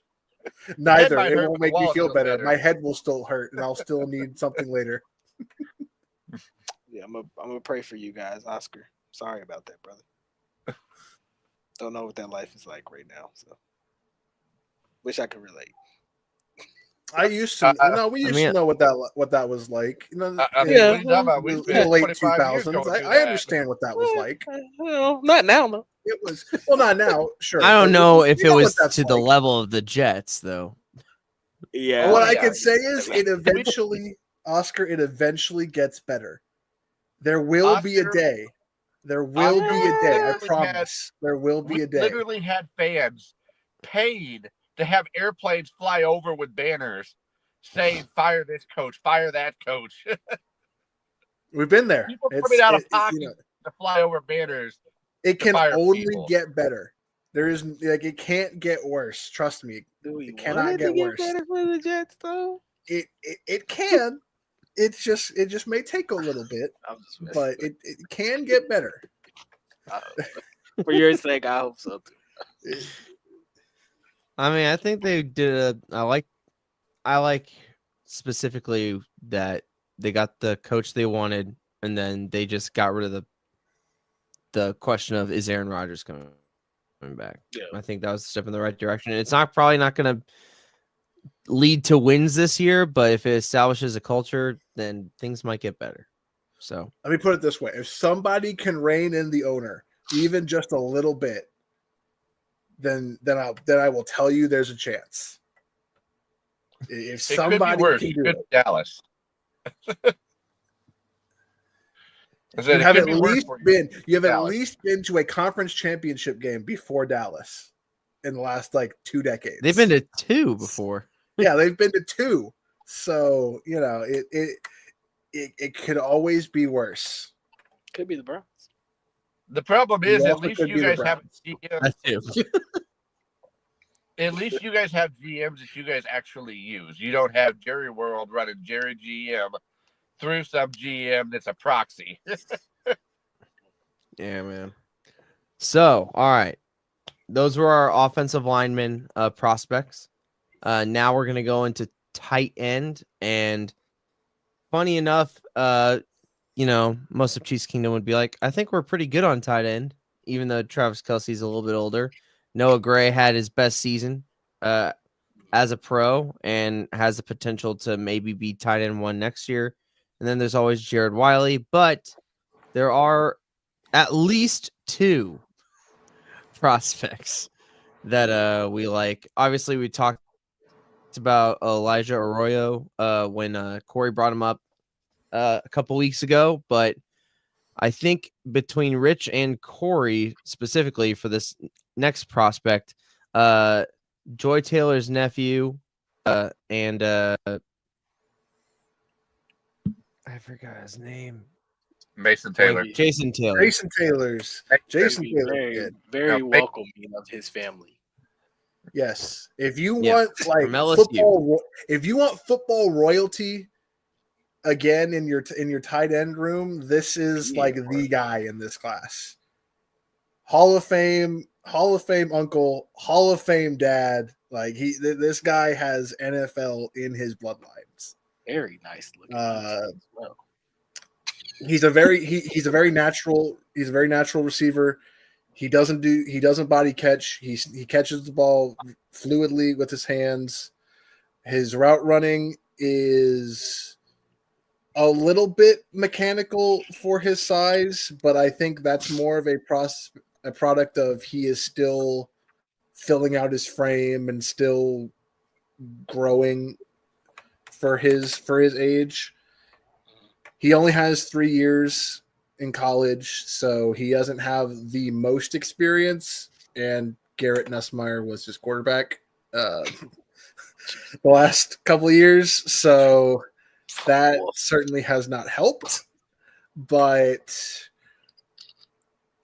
Neither. might It hurt, won't but the make me wallet feel feels better. better. My head will still hurt, and I'll still need something later. Yeah, I'm gonna pray for you guys, Oscar. Sorry about that, brother. Don't know what that life is like right now, so wish I could relate. I used to. We used to know what that was like. I mean, Yeah, what are you talking about? We in the spent late 25 years 2000s. going through I that. understand what that was like. Well, not now, though. It was not now, sure. I don't but know we if it know what was that's to the like. level of the Jets, though. Yeah. What I yeah. can say is, it eventually gets better. There will be a Oscar- day. There will be a day. I literally promise. There will be We a day. literally had fans paid to have airplanes fly over with banners saying, "Fire this coach, fire that coach." We've been there. People coming out of pocket to fly over banners. It can fire only people. get better. There is it can't get worse. Trust me. It cannot get worse. Better for the Jets, though. It can. It just may take a little bit, I'm just messing but with it can get better. you. For your sake, I hope so too. I mean, I think they did. I like specifically that they got the coach they wanted, and then they just got rid of the question of, is Aaron Rodgers coming back? Yeah. I think that was a step in the right direction. It's probably not going to lead to wins this year, but if it establishes a culture, then things might get better. So Let me put it this way: if somebody can rein in the owner even just a little bit, then I will tell you there's a chance. If somebody could be worse. can It do could it, be Dallas. you have at least been to a conference championship game before Dallas in the last 2 decades. they've been to 2 before. Yeah, they've been to 2. So it could always be worse. Could be the Browns. The problem is, It at also least could you be the guys have Browns. That too. at least you guys have GMs that you guys actually use. You don't have Jerry World running Jerry GM through some GM that's a proxy. Yeah, man. So, all right. Those were our offensive linemen prospects. Now we're going to go into tight end. And funny enough, most of Chiefs Kingdom would be like, I think we're pretty good on tight end, even though Travis Kelce's a little bit older. Noah Gray had his best season as a pro and has the potential to maybe be tight end 1 next year. And then there's always Jared Wiley, but there are at least 2 prospects that we like. Obviously, we talked about Elijah Arroyo when Corey brought him up a couple weeks ago, but I think between Rich and Corey specifically for this next prospect, Joy Taylor's nephew and I forgot his name. Mason Taylor. Jason Taylor. Jason Taylor's Very, good. very No, welcoming of his family. Yes. If you Yeah, want from LSU. football, if you want football royalty again in your tight end room, this is the guy in this class. Hall of Fame uncle, Hall of Fame dad. This guy has NFL in his bloodlines. Very nice looking. As well. He's a very natural receiver. He doesn't body catch. He catches the ball fluidly with his hands. His route running is a little bit mechanical for his size, but I think that's more of a product of he is still filling out his frame and still growing for his age. He only has 3 years in college, so he doesn't have the most experience. And Garrett Nussmeier was his quarterback the last couple of years, so that certainly has not helped. But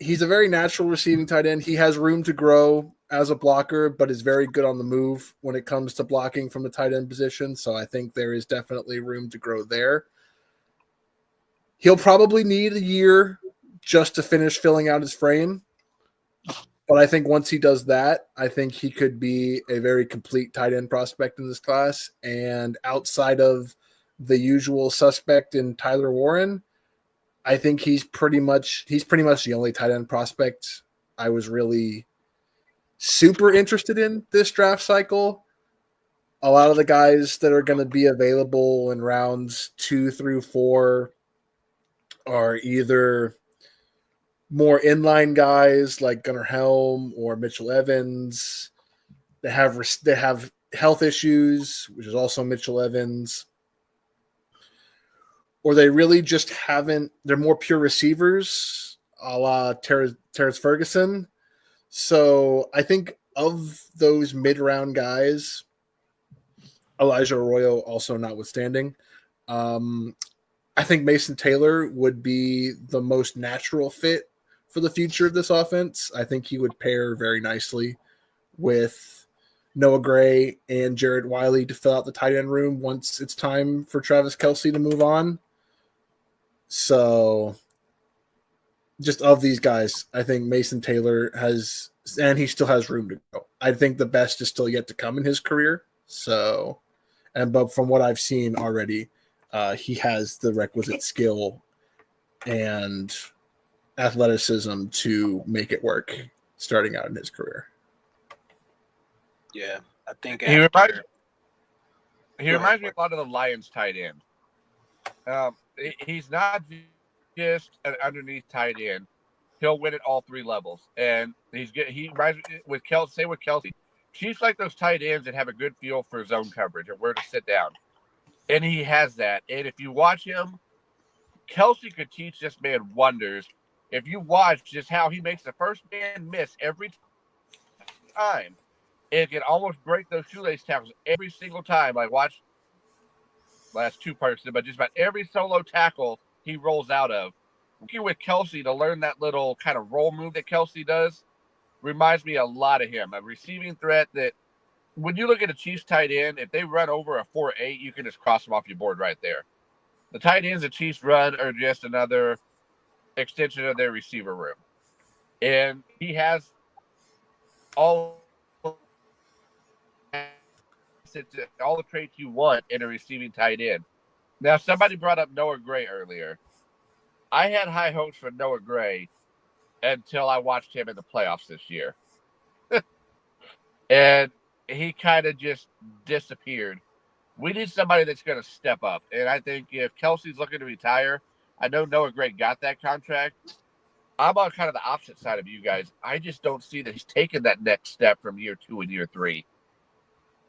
he's a very natural receiving tight end. He has room to grow as a blocker, but is very good on the move when it comes to blocking from the tight end position. So I think there is definitely room to grow there. He'll probably need a year just to finish filling out his frame, But I think once he does that, I think he could be a very complete tight end prospect in this class. And outside of the usual suspect in Tyler Warren, I think he's pretty much the only tight end prospect I was really super interested in this draft cycle. A lot of the guys that are going to be available in rounds 2 through 4 are either more inline guys like Gunnar Helm or Mitchell Evans. They have health issues, which is also Mitchell Evans. Or they really just haven't. They're more pure receivers, a la Terrence Ferguson. So I think of those mid-round guys, Elijah Arroyo also notwithstanding, I think Mason Taylor would be the most natural fit for the future of this offense. I think he would pair very nicely with Noah Gray and Jared Wiley to fill out the tight end room once it's time for Travis Kelce to move on. So just of these guys, I think Mason Taylor has, and he still has room to go. I think the best is still yet to come in his career. So, but from what I've seen already, he has the requisite skill and athleticism to make it work starting out in his career. Yeah, I think he reminds me a lot of the Lions tight end. He's not just an underneath tight end. He'll win at all 3 levels, and he reminds me with Kelce. Same with Kelce. She's like those tight ends that have a good feel for zone coverage and where to sit down, and he has that. And if you watch him, Kelce could teach this man wonders. If you watch just how he makes the first man miss every time, it can almost break those shoelace tackles every single time. Like watch last 2 parts, but just about every solo tackle he rolls out of. Working with Kelce to learn that little kind of roll move that Kelce does reminds me a lot of him. A receiving threat that when you look at a Chiefs tight end, if they run over a 4.8, you can just cross them off your board right there. The tight ends the Chiefs run are just another extension of their receiver room. And he has all the traits you want in a receiving tight end. Now, somebody brought up Noah Gray earlier. I had high hopes for Noah Gray until I watched him in the playoffs this year. And he kind of just disappeared. We need somebody that's going to step up. And I think if Kelce's looking to retire, I know Noah Gray got that contract. I'm on kind of the opposite side of you guys. I just don't see that he's taken that next step from year 2 and year 3.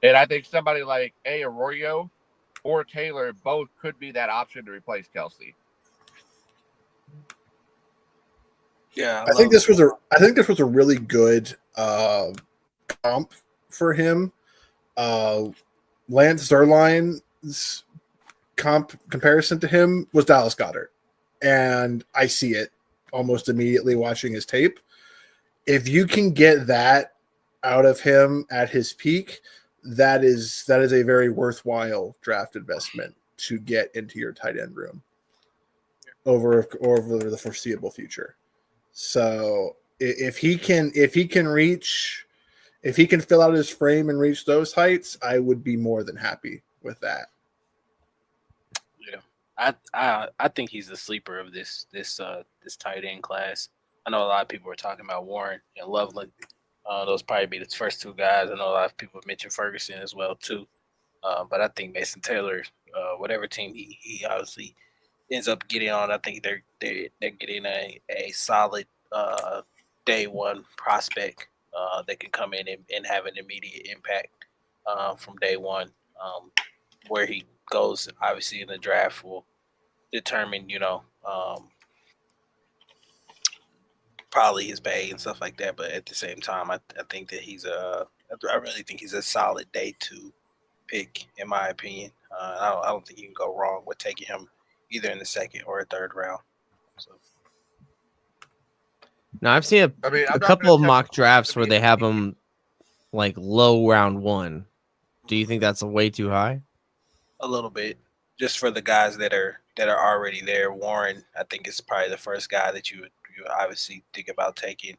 And I think somebody like Arroyo or Taylor both could be that option to replace Kelce. Yeah, I think this was a really good comp for him. Lance Zierlein's comparison to him was Dallas Goedert, and I see it almost immediately watching his tape. If you can get that out of him at his peak, that is a very worthwhile draft investment to get into your tight end room over the foreseeable future. So if he can fill out his frame and reach those heights, I would be more than happy with that. Yeah, I think he's the sleeper of this tight end class. I know a lot of people are talking about Warren and Loveland. Those probably be the first 2 guys. I know a lot of people mentioned Ferguson as well too. But I think Mason Taylor, whatever team he obviously ends up getting on, I think they're getting a solid day 1 prospect that can come in and have an immediate impact from day 1. Where he goes, obviously, in the draft will determine, probably his pay and stuff like that. But at the same time, I think that I really think he's a solid day 2 pick, in my opinion. I don't think you can go wrong with taking him either in the 2nd or a 3rd round. So. Now I've seen a couple of mock drafts where they have him like low round 1. Do you think that's way too high? A little bit, just for the guys that are already there. Warren, I think, is probably the first guy that you would obviously think about taking.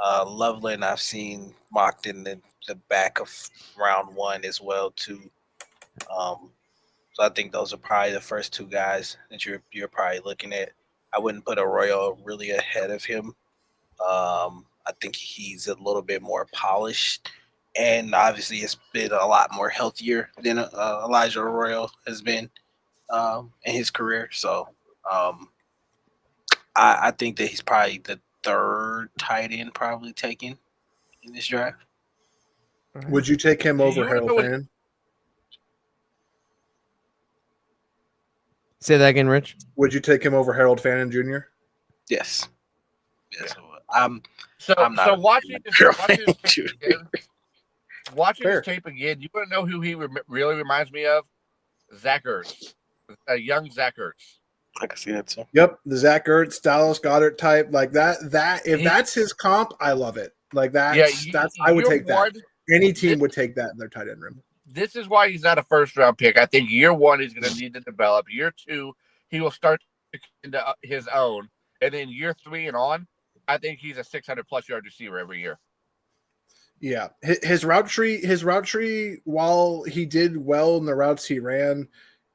Loveland, I've seen mocked in the back of round 1 as well too. So I think those are probably the first 2 guys that you're probably looking at. I wouldn't put Arroyo really ahead of him. I think he's a little bit more polished, and obviously it's been a lot more healthier than Elijah Arroyo has been in his career. So I think that he's probably the 3rd tight end probably taken in this draft. Would you take him over Harold Fannin? Say that again, Rich. Would you take him over Harold Fannin Jr.? Yes. Yeah. I'm not so watching Fair. his tape again, you want to know who he really reminds me of? Zach Ertz, a young Zach Ertz. I can see that too. Yep, the Zach Ertz, Dallas Goddard type, like that. If that's his comp, I love it. Like that's I would take that. Any team would take that in their tight end room. This is why he's not a first-round pick. I think year 1 he's going to need to develop. Year 2 he will start into his own, and then year 3 and on, I think he's a 600+ yard receiver every year. Yeah, his route tree. While he did well in the routes he ran,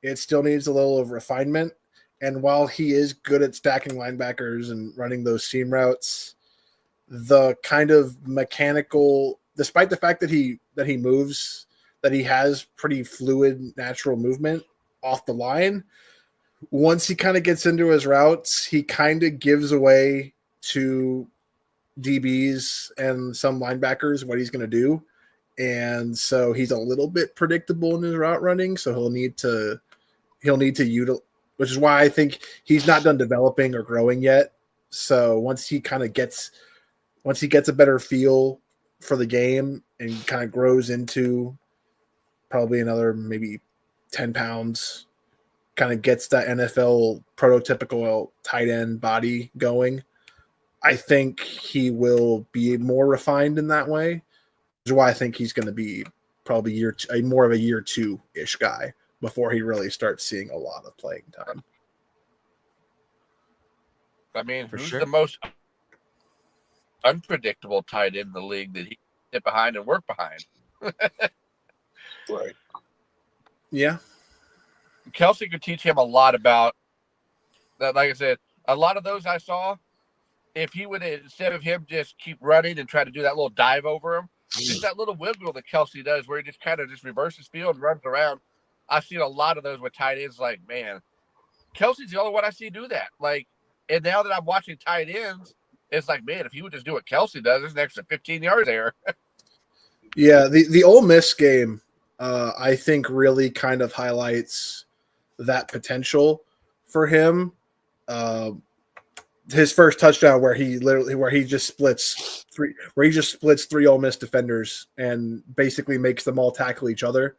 it still needs a little of refinement. And while he is good at stacking linebackers and running those seam routes, the kind of mechanical, despite the fact that he moves, that he has pretty fluid, natural movement off the line. Once he kind of gets into his routes, he kind of gives away to DBs and some linebackers what he's going to do. And so he's a little bit predictable in his route running. So he'll need to utilize, which is why I think he's not done developing or growing yet. So once he gets a better feel for the game and kind of grows into probably another maybe 10 pounds, kind of gets that NFL prototypical tight end body going, I think he will be more refined in that way. Which is why I think he's going to be probably more of a year 2-ish guy before he really starts seeing a lot of playing time. I mean, For who's sure. the most unpredictable tight end in the league that he can sit behind and work behind? Right. Yeah. Kelsey could teach him a lot about that. Like I said, a lot of those I saw, if he would, instead of him just keep running and try to do that little dive over him, just that little wiggle that Kelsey does where he just kind of just reverses field and runs around. I've seen a lot of those with tight ends. Like, man, Kelsey's the only one I see do that. Like, and now that I'm watching tight ends, it's like, man, if he would just do what Kelsey does, there's an extra 15 yards there. Yeah, the Ole Miss game, I think really kind of highlights that potential for him. His first touchdown where he just splits 3 Ole Miss defenders and basically makes them all tackle each other,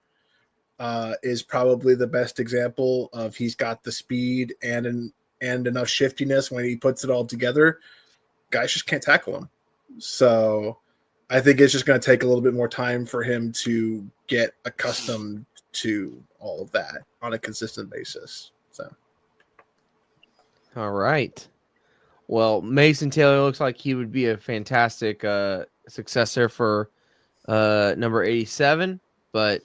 is probably the best example of he's got the speed and enough shiftiness when he puts it all together. Guys just can't tackle him. So I think it's just going to take a little bit more time for him to get accustomed to all of that on a consistent basis. So, All right. Well, Mason Taylor looks like he would be a fantastic successor for number 87. But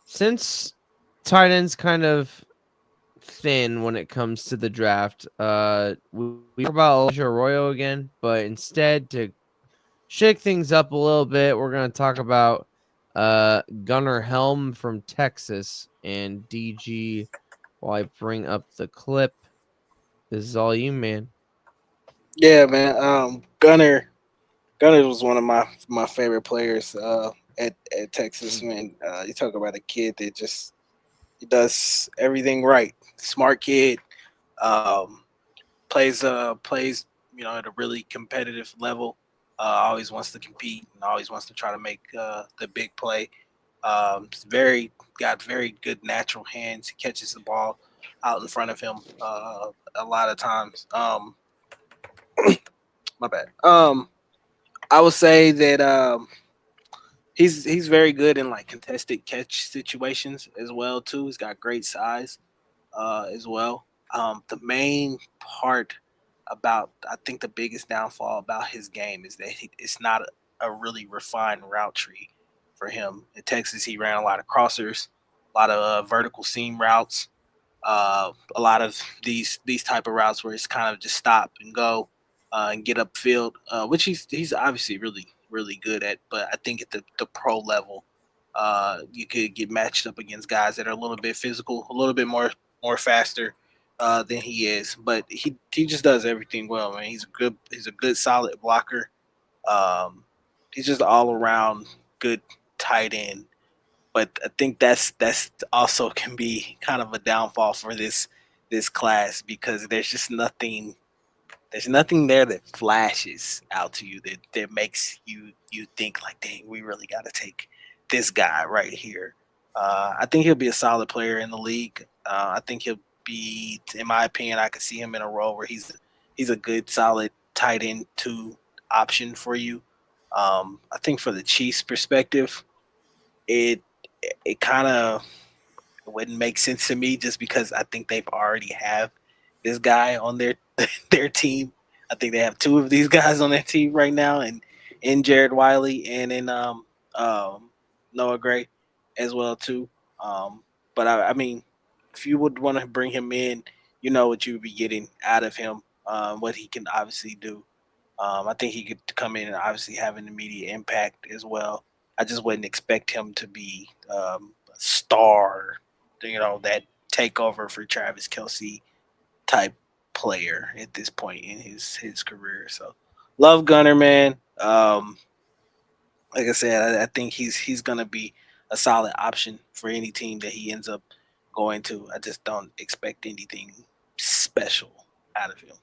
since tight end's kind of thin when it comes to the draft, we talk about Elijah Arroyo again, but instead to shake things up a little bit, we're going to talk about Gunnar Helm from Texas. And DG, while I bring up the clip, this is all you, man. Yeah, man. Gunnar was one of my favorite players at Texas. Man, you talk about a kid that he does everything right. Smart kid. Plays at a really competitive level. Always wants to compete and always wants to try to make the big play. Got very good natural hands. He catches the ball out in front of him a lot of times. My bad. I would say that he's very good in like contested catch situations as well too. He's got great size as well. The main part I think the biggest downfall about his game is that it's not a really refined route tree for him. In Texas, he ran a lot of crossers, a lot of vertical seam routes, a lot of these type of routes where it's kind of just stop and go and get upfield, which he's obviously really good at. But I think at the pro level, you could get matched up against guys that are a little bit physical, a little bit more faster than he is. But he just does everything well, man. He's a good solid blocker. He's just all around good tight end. But I think that's also can be kind of a downfall for this class because there's nothing there that flashes out to you that makes you think like, dang, we really got to take this guy right here. I think he'll be a solid player in the league. I think he'll be, in my opinion, I could see him in a role where he's a good, solid tight end two option for you. I think for the Chiefs' perspective, it it kind of wouldn't make sense to me just because I think they've already have this guy on their their team. I think they have two of these guys on their team right now, and in Jared Wiley and in Noah Gray as well too. But I mean, if you would want to bring him in, you know what you would be getting out of him, what he can obviously do. I think he could come in and obviously have an immediate impact as well. I just wouldn't expect him to be a star, that takeover for Travis Kelsey type player at this point in his career. So, love Gunner, man. Like I said, I think he's gonna be a solid option for any team that he ends up going to. I just don't expect anything special out of him.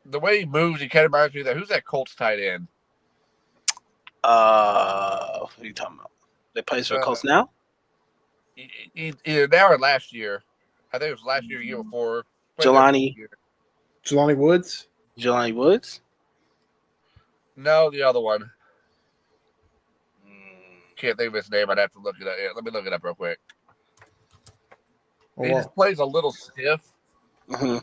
The way he moves, he kind of reminds me of that. Who's that Colts tight end? What are you talking about? They plays for the Colts now? Either now or last year. I think it was last year, year before. Jelani Woods? Jelani Woods? No, the other one. Can't think of his name. I'd have to look it up. Yeah, let me look it up real quick. He just plays a little stiff. Mm-hmm.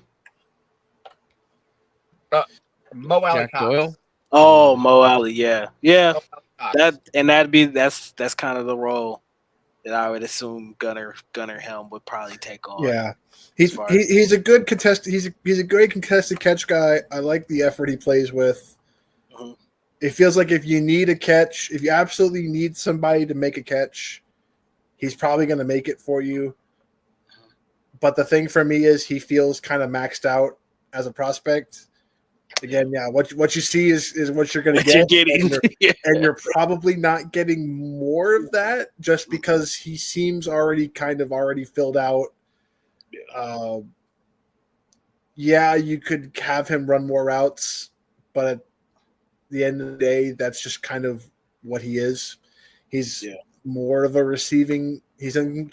Mo Alley Jack Cox. Doyle? Oh, Mo Alley, yeah. That's kind of the role that I would assume Gunner Helm would probably take on. Yeah, he's a good contested. He's a great contested catch guy. I like the effort he plays with. Mm-hmm. It feels like if you need a catch, if you absolutely need somebody to make a catch, he's probably going to make it for you. But the thing for me is he feels kind of maxed out as a prospect. Again, yeah, what you see is what you're going to get, and you're probably not getting more of that just because he seems already filled out. Yeah, you could have him run more routes, but at the end of the day, that's just kind of what he is. He's more of a receiving. He's in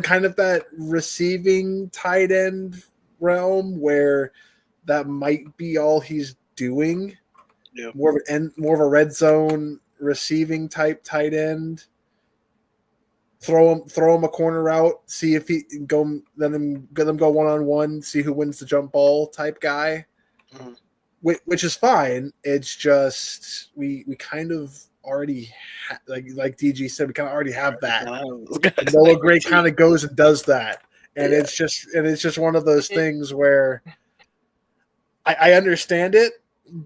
kind of that receiving tight end realm where that might be all he's doing. Yeah. More of a red zone receiving type tight end. Throw him a corner route, see if he go, let them go 1-on-1, see who wins the jump ball type guy. Mm-hmm. Which is fine. It's just we kind of already like DG said, we kind of already have that. Noah Gray kind of goes and does that, and it's just one of those things where I understand it,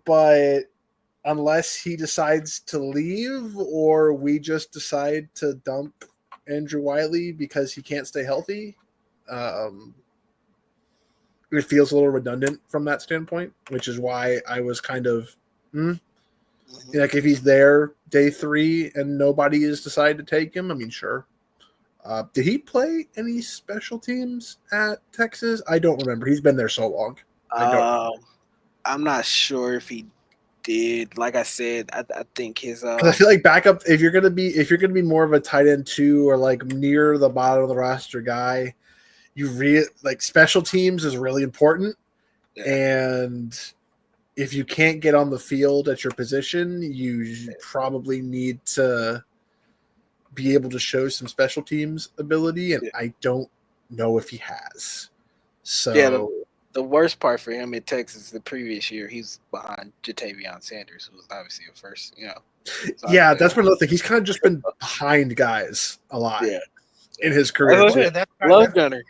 but unless he decides to leave or we just decide to dump Andrew Wiley because he can't stay healthy, it feels a little redundant from that standpoint, which is why I was kind of like, if he's there day 3 and nobody has decided to take him, I mean, sure. Did he play any special teams at Texas? I don't remember. He's been there so long. I'm not sure if he did. Like I said, I think his. Because I feel like backup. If you're gonna be more of a tight end 2 or like near the bottom of the roster guy, like special teams is really important. Yeah. And if you can't get on the field at your position, you probably need to be able to show some special teams ability, and I don't know if he has. So The worst part for him in Texas the previous year, he's behind Jatavion Sanders, who was obviously a first, So Yeah, that's another thing. He's kind of just been behind guys a lot yeah. in his career. That's too. Yeah, Love Gunner.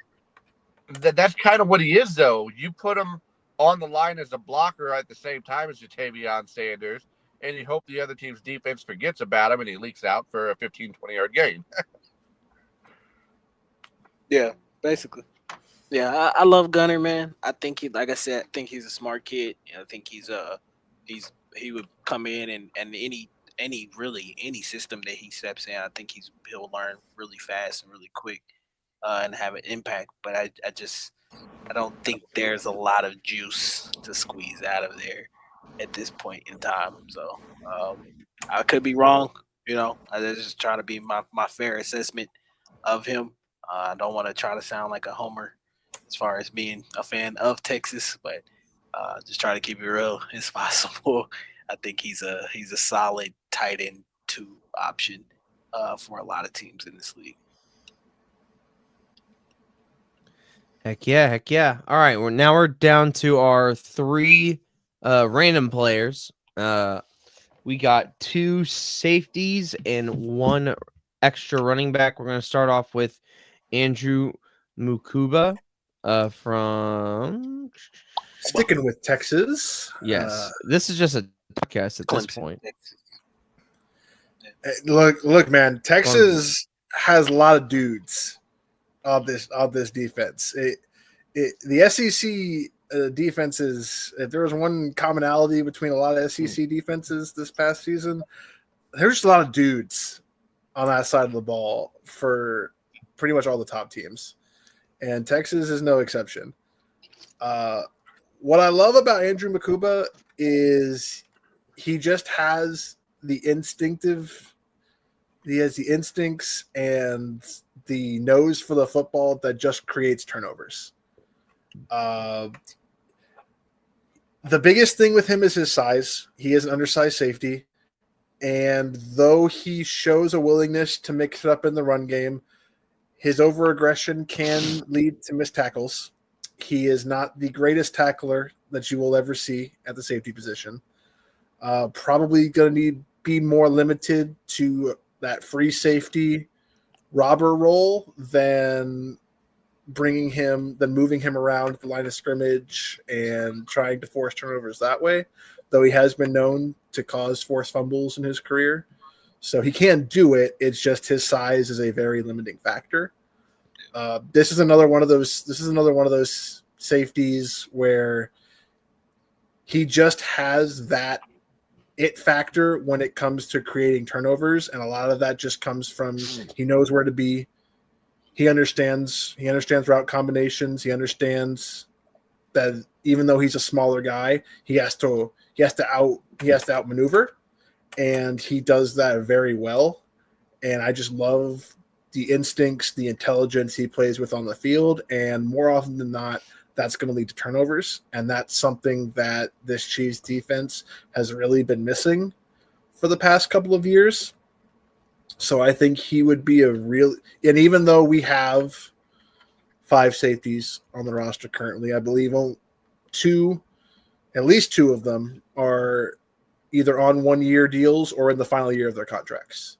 that's kind of what he is, though. You put him on the line as a blocker at the same time as Jatavion Sanders, and you hope the other team's defense forgets about him and he leaks out for a 15, 20-yard gain. Yeah, basically. Yeah, I love Gunner, man. I think like I said, I think he's a smart kid. I think he would come in and any system that he steps in, I think he'll learn really fast and really quick, and have an impact. But I don't think there's a lot of juice to squeeze out of there at this point in time. So I could be wrong. I was just trying to be my fair assessment of him. I don't want to try to sound like a homer as far as being a fan of Texas, but just try to keep it real as possible. I think he's a solid tight end 2 option for a lot of teams in this league. Heck yeah. All right, we're down to our 3 random players. We got 2 safeties and 1 extra running back. We're going to start off with Andrew Mukuba from Sticking with Texas. Yes. This is just a podcast at this Clemson, point. Texas. Look, man. Texas has a lot of dudes of this defense. The SEC defenses. If there was one commonality between a lot of SEC defenses this past season, there's a lot of dudes on that side of the ball for pretty much all the top teams, and Texas is no exception. What I love about Andrew Mukuba is he just has the instincts and the nose for the football that just creates turnovers. The biggest thing with him is his size. He is an undersized safety. And though he shows a willingness to mix it up in the run game, his overaggression can lead to missed tackles. He is not the greatest tackler that you will ever see at the safety position. Probably going to be more limited to that free safety robber role than moving him around the line of scrimmage and trying to force turnovers that way, though he has been known to cause forced fumbles in his career. So he can do it. It's just his size is a very limiting factor. This is another one of those safeties where he just has that it factor when it comes to creating turnovers, and a lot of that just comes from he knows where to be. He understands route combinations. He understands that even though he's a smaller guy, he has to outmaneuver, and he does that very well. And I just love the instincts, the intelligence he plays with on the field, and more often than not, that's going to lead to turnovers, and that's something that this Chiefs defense has really been missing for the past couple of years. So I think he would be and even though we have 5 safeties on the roster currently, I believe at least two of them are either on 1-year deals or in the final year of their contracts.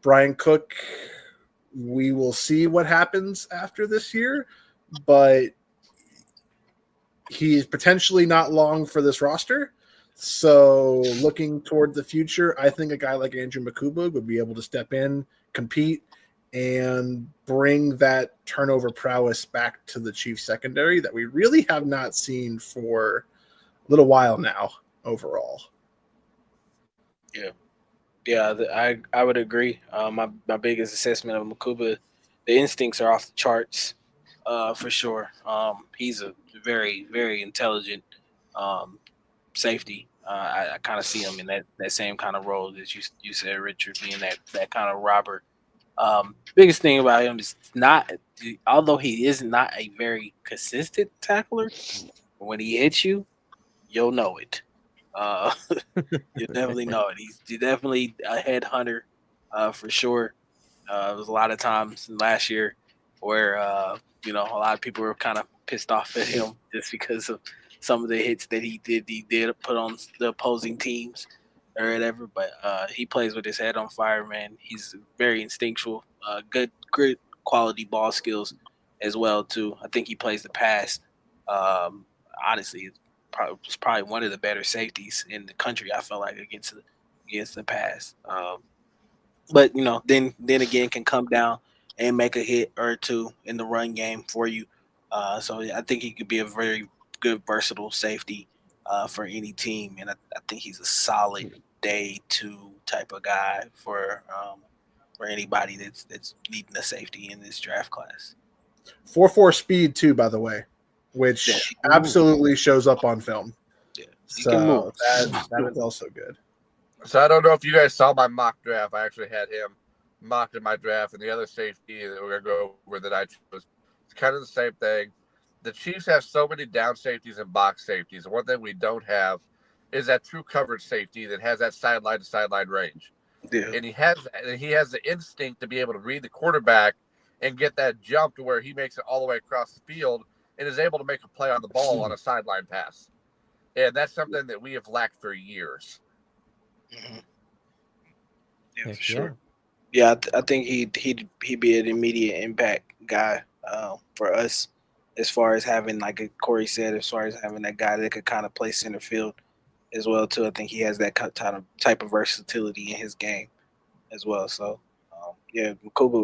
Brian Cook, we will see what happens after this year, but he's potentially not long for this roster. So looking toward the future, I think a guy like Andrew Mukuba would be able to step in, compete, and bring that turnover prowess back to the Chiefs secondary that we really have not seen for a little while now overall. Yeah, I would agree. My biggest assessment of Mukuba, the instincts are off the charts, for sure. He's a very, very intelligent safety. I kind of see him in that same kind of role that you said, Richard, being that kind of robber. Biggest thing about him is although he is not a very consistent tackler, when he hits you, you'll know it. You definitely know it. He's definitely a headhunter, for sure. There was a lot of times last year where a lot of people were kind of pissed off at him just because of some of the hits that he did put on the opposing teams or whatever. But he plays with his head on fire, man. He's very instinctual, good quality ball skills as well too. I think he plays the pass. Honestly, was probably one of the better safeties in the country. I felt like against the pass. But then again, can come down and make a hit or two in the run game for you. So I think he could be a very good versatile safety for any team, and I think he's a solid day 2 type of guy for anybody that's needing a safety in this draft class. 4.4 speed too, by the way, which absolutely shows up on film. Yeah, he so can move. that is also good. So I don't know if you guys saw my mock draft. I actually had him mocked in my draft, and the other safety that we're gonna go over that I chose. It's kind of the same thing. The Chiefs have so many down safeties and box safeties. And one thing we don't have is that true coverage safety that has that sideline to sideline range. Yeah. And he has the instinct to be able to read the quarterback and get that jump to where he makes it all the way across the field and is able to make a play on the ball on a sideline pass. And that's something that we have lacked for years. Mm-hmm. Yeah, for Yeah. sure. Yeah, I think he'd be an immediate impact guy for us, as far as having, like Corey said, as far as having that guy that could kind of play center field as well too. I think he has that type of versatility in his game as well. So yeah, Kuba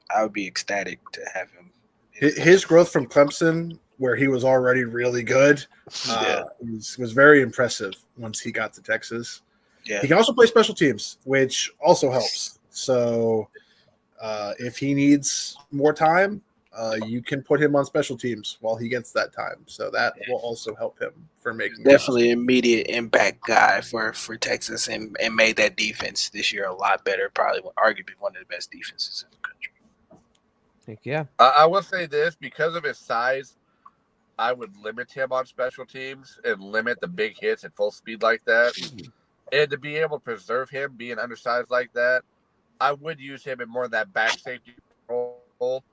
I would be ecstatic to have him. His growth from Clemson, where he was already really good, was very impressive once he got to Texas. Yeah. He can also play special teams, which also helps. So if he needs more time, you can put him on special teams while he gets that time. So that will also help him for making definitely an immediate impact guy for Texas and made that defense this year a lot better. Probably arguably one of the best defenses in the country. Yeah. I will say this, because of his size, I would limit him on special teams and limit the big hits at full speed like that. And to be able to preserve him being undersized like that, I would use him in more of that back safety role,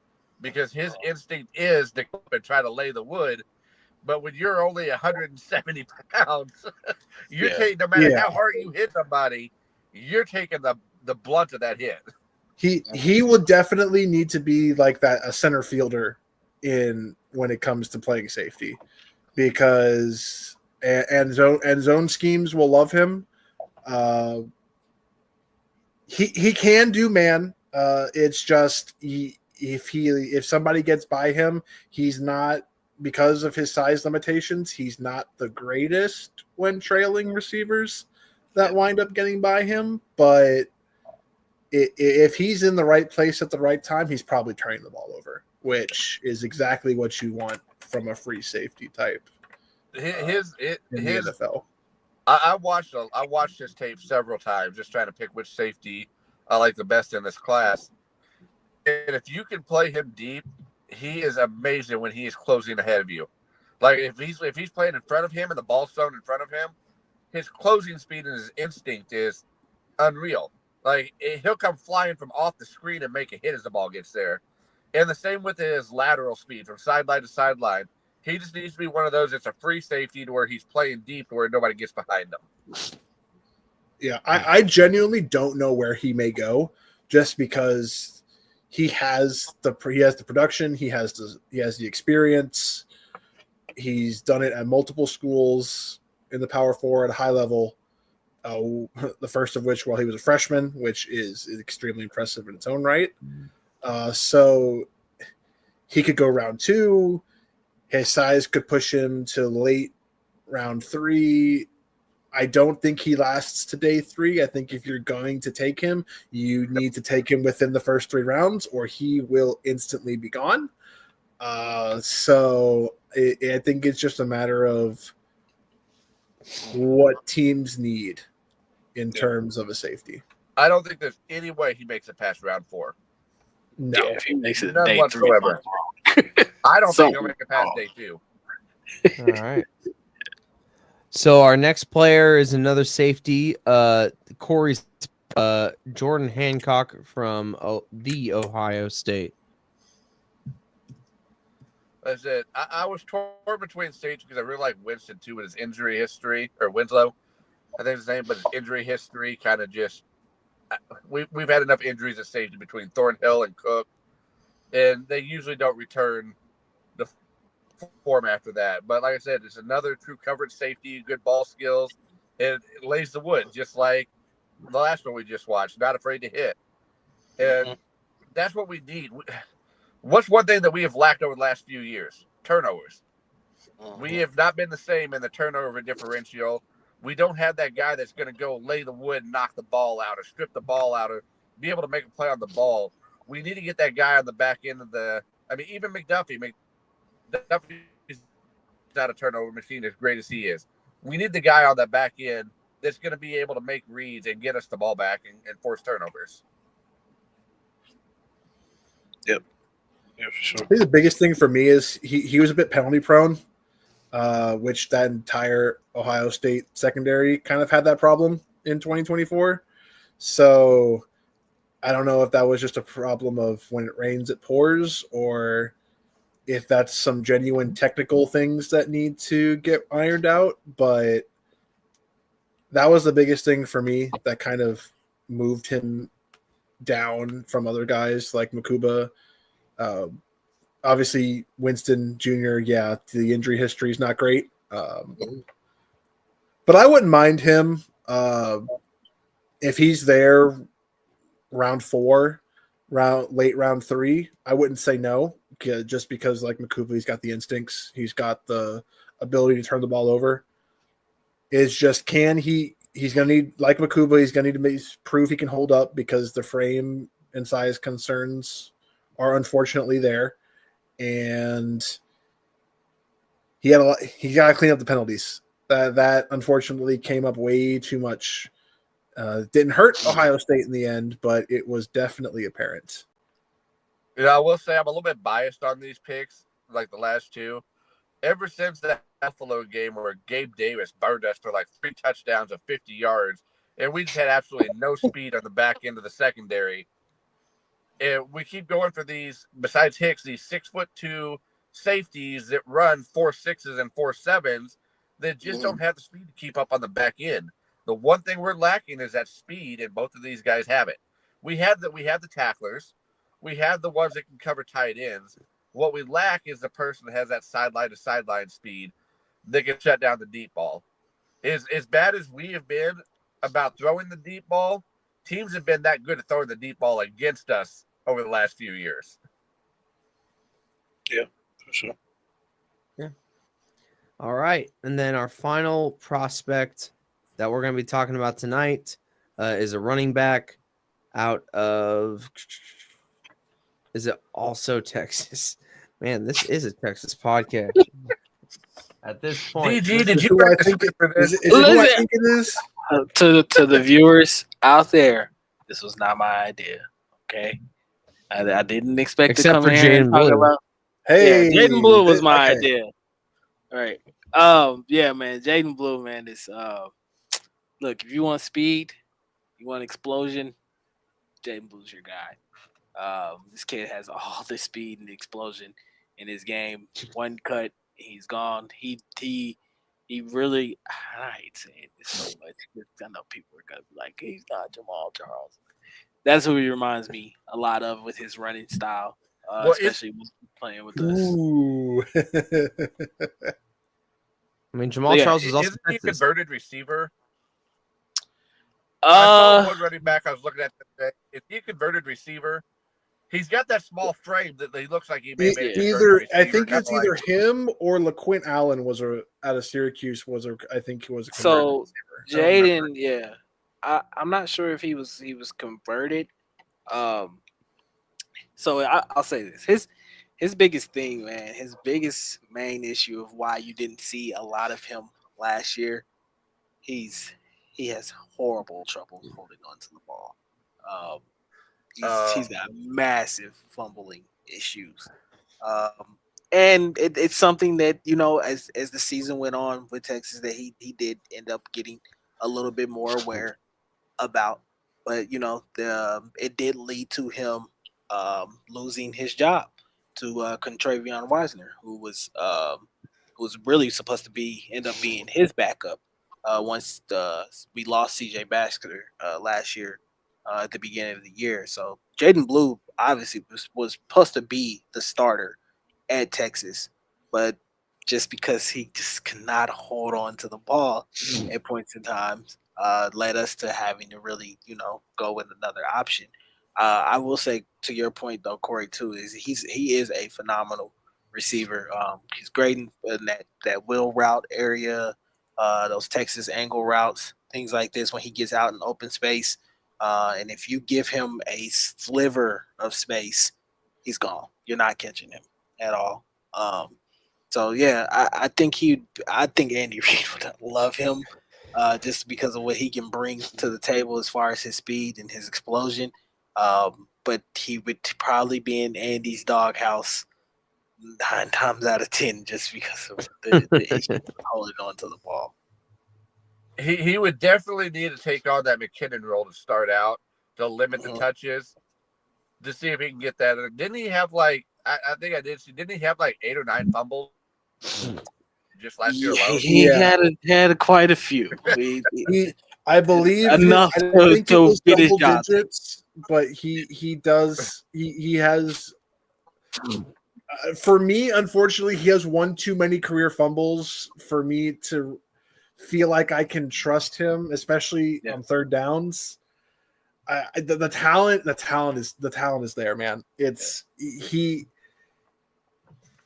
because his instinct is to come up and try to lay the wood. But when you're only 170 pounds, you're taking, no matter how hard you hit somebody, you're taking the blunt of that hit. He would definitely need to be like that, a center fielder when it comes to playing safety, because and zone schemes will love him. He can do man. It's just if somebody gets by him, he's not, because of his size limitations, he's not the greatest when trailing receivers that wind up getting by him. But if he's in the right place at the right time, he's probably turning the ball over, which is exactly what you want from a free safety type. In the NFL. I watched his tape several times, just trying to pick which safety I like the best in this class. And if you can play him deep, he is amazing when he is closing ahead of you. Like if he's playing in front of him and the ball's thrown in front of him, his closing speed and his instinct is unreal. Like he'll come flying from off the screen and make a hit as the ball gets there. And the same with his lateral speed from sideline to sideline. He just needs to be one of those. It's a free safety to where he's playing deep to where nobody gets behind him. Yeah, I genuinely don't know where he may go, just because he has the production, he has the experience, he's done it at multiple schools in the Power Four at a high level. The first of which while he was a freshman, which is extremely impressive in its own right. So he could go round 2. His size could push him to late round 3. I don't think he lasts to day 3. I think if you're going to take him, you need to take him within the first 3 rounds, or he will instantly be gone. So I think it's just a matter of what teams need in terms of a safety. I don't think there's any way he makes it past round 4. No, if he makes it none day whatsoever. 3. I don't think he'll make it past day 2. All right. So our next player is another safety, Corey's Jordan Hancock from the Ohio State. Like I said, I was torn between safety because I really like Winston too with his injury history, or Winslow, I think his name, but his injury history kind of just we've had enough injuries at safety between Thornhill and Cook, and they usually don't return the form after that. But like I said, it's another true coverage safety, good ball skills, and it lays the wood just like the last one we just watched. Not afraid to hit, and that's what we need. What's one thing that we have lacked over the last few years? Turnovers. We have not been the same in the turnover differential. We don't have that guy that's going to go lay the wood and knock the ball out or strip the ball out or be able to make a play on the ball. We need to get that guy on the back end of the. I mean, even McDuffie. McDuffie's not a turnover machine as great as he is. We need the guy on that back end that's going to be able to make reads and get us the ball back and force turnovers. Yep. Yeah, for sure. I think the biggest thing for me is he was a bit penalty prone, which that entire Ohio State secondary kind of had that problem in 2024. So I don't know if that was just a problem of when it rains, it pours, or if that's some genuine technical things that need to get ironed out. But that was the biggest thing for me that kind of moved him down from other guys like Makuba. Obviously, Winston Jr., yeah, the injury history is not great. But I wouldn't mind him if he's there round 4, late round 3. I wouldn't say no, just because like Makuba, he's got the instincts. He's got the ability to turn the ball over. It's just he's going to need, like Makuba, he's going to need to prove he can hold up because the frame and size concerns are unfortunately there. And he got to clean up the penalties. That unfortunately came up way too much. Didn't hurt Ohio State in the end, but it was definitely apparent. I will say I'm a little bit biased on these picks, like the last two. Ever since that Buffalo game where Gabe Davis burned us for like 3 touchdowns of 50 yards, and we just had absolutely no speed on the back end of the secondary. And we keep going for these, besides Hicks, these 6'2" safeties that run 4.6s and 4.7s that just don't have the speed to keep up on the back end. The one thing we're lacking is that speed, and both of these guys have it. We have the tacklers, we have the ones that can cover tight ends. What we lack is the person that has that sideline to sideline speed that can shut down the deep ball. As bad as we have been about throwing the deep ball, teams have been that good at throwing the deep ball against us over the last few years. Yeah, for sure. Yeah. All right. And then our final prospect that we're going to be talking about tonight is a running back out of, is it also Texas? Man, this is a Texas podcast. At this point, DG, did you who I think it is? To the viewers out there, this was not my idea. Okay, I didn't expect Except to come for in here and Jaden talk Blue. about. Hey, yeah, Jaden Blue was my okay. idea. All right. Yeah, man, Jaden Blue, man, is look, if you want speed, you want explosion, Jaden Blue's your guy. This kid has all the speed and explosion in his game. One cut, he's gone. He really, I hate saying this so much. I know people are gonna be like, he's not Jamal Charles. That's who he reminds me a lot of with his running style, especially when playing with us. Ooh. I mean, Jamal Charles is also Isn't he a converted receiver? Uh, I saw one running back I was looking at today. Is he a converted receiver? He's got that small frame that he looks like he may be either. I think receiver. it's either him or LaQuint Allen was out of Syracuse. I think he was a converted receiver. Jaden, yeah, I'm not sure if he was converted. So I'll say this: his biggest thing, man, his biggest main issue of why you didn't see a lot of him last year, he has horrible trouble holding on to the ball. He's got massive fumbling issues. And it's something that, as the season went on with Texas, that he did end up getting a little bit more aware about. But, it did lead to him losing his job. to Contravion Wisner, who was really supposed to end up being his backup once we lost CJ Baxter last year at the beginning of the year. So Jaden Blue obviously was supposed to be the starter at Texas, but just because he just cannot hold on to the ball at points in times, led us to having to really, go with another option. I will say to your point though, Corey, too, is he is a phenomenal receiver. He's great in that wheel route area, those Texas angle routes, things like this when he gets out in open space. And if you give him a sliver of space, he's gone. You're not catching him at all. So yeah, I think Andy Reid would love him, just because of what he can bring to the table as far as his speed and his explosion. But he would probably be in Andy's doghouse 9 times out of 10 just because of the issue of holding on to the ball. He would definitely need to take on that McKinnon role to start out to limit the touches to see if he can get that. Didn't he have I think I did see, didn't he have 8 or 9 fumbles just last year alone? He had quite a few. I believe enough I think it was get his double job. digits, but he has. For me, unfortunately, he has one too many career fumbles for me to feel like I can trust him, especially on third downs. The talent is there, man. It's he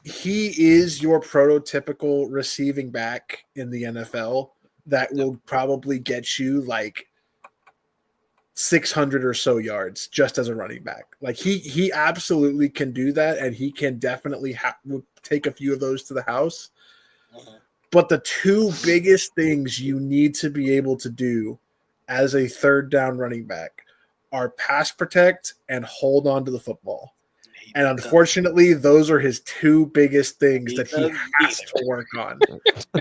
is your prototypical receiving back in the NFL that will probably get you 600 or so yards just as a running back. He absolutely can do that, and he can definitely take a few of those to the house. But the two biggest things you need to be able to do as a third down running back are pass protect and hold on to the football. And unfortunately, those are his two biggest things that he has to work on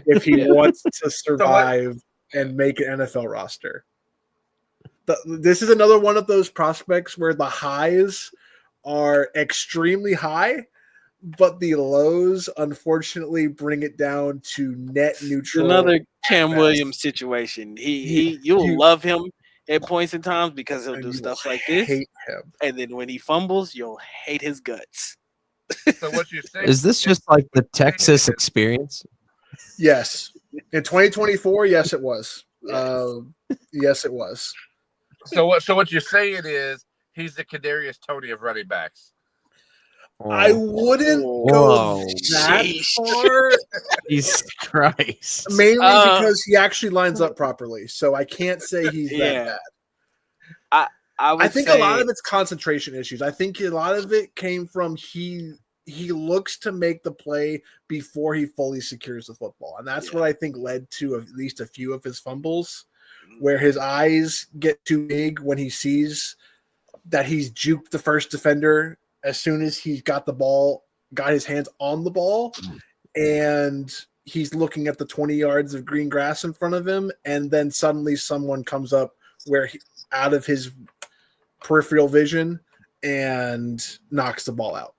if he wants to survive and make an NFL roster. This is another one of those prospects where the highs are extremely high, but the lows, unfortunately, bring it down to net neutral. Another Cam Williams situation. You'll love him at points in times because he'll do stuff like this. Hate him. And then when he fumbles, you'll hate his guts. So what you're saying is this just like the Texas experience? Yes. In 2024, yes, it was. Yes, it was. So what you're saying is he's the Kadarius Toney of running backs. I wouldn't go that far. Jesus Christ. Mainly because he actually lines up properly. So I can't say he's that bad. I think a lot of it's concentration issues. I think a lot of it came from he looks to make the play before he fully secures the football. And that's what I think led to at least a few of his fumbles, where his eyes get too big when he sees that he's juked the first defender as soon as he got his hands on the ball, and he's looking at the 20 yards of green grass in front of him, and then suddenly someone comes up out of his peripheral vision and knocks the ball out.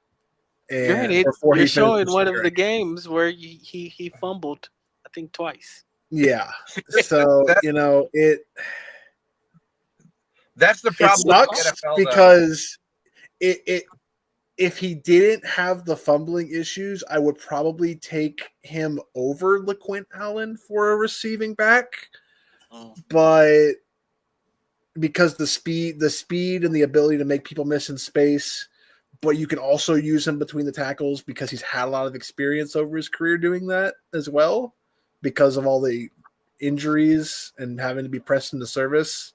And you're showing one of the games where he fumbled, I think, twice. Yeah. So, that's the problem. It sucks because if he didn't have the fumbling issues, I would probably take him over LaQuint Allen for a receiving back. But because the speed and the ability to make people miss in space, but you can also use him between the tackles because he's had a lot of experience over his career doing that as well, because of all the injuries and having to be pressed into service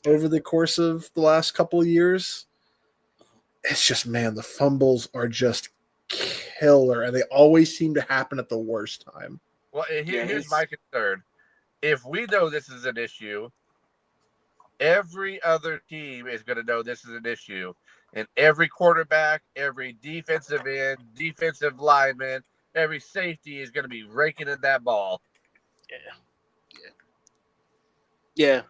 over the course of the last couple of years. It's just, man, the fumbles are just killer, and they always seem to happen at the worst time. Well, here's my concern. If we know this is an issue, every other team is going to know this is an issue. And every quarterback, every defensive end, defensive lineman, every safety is going to be raking in that ball. Yeah.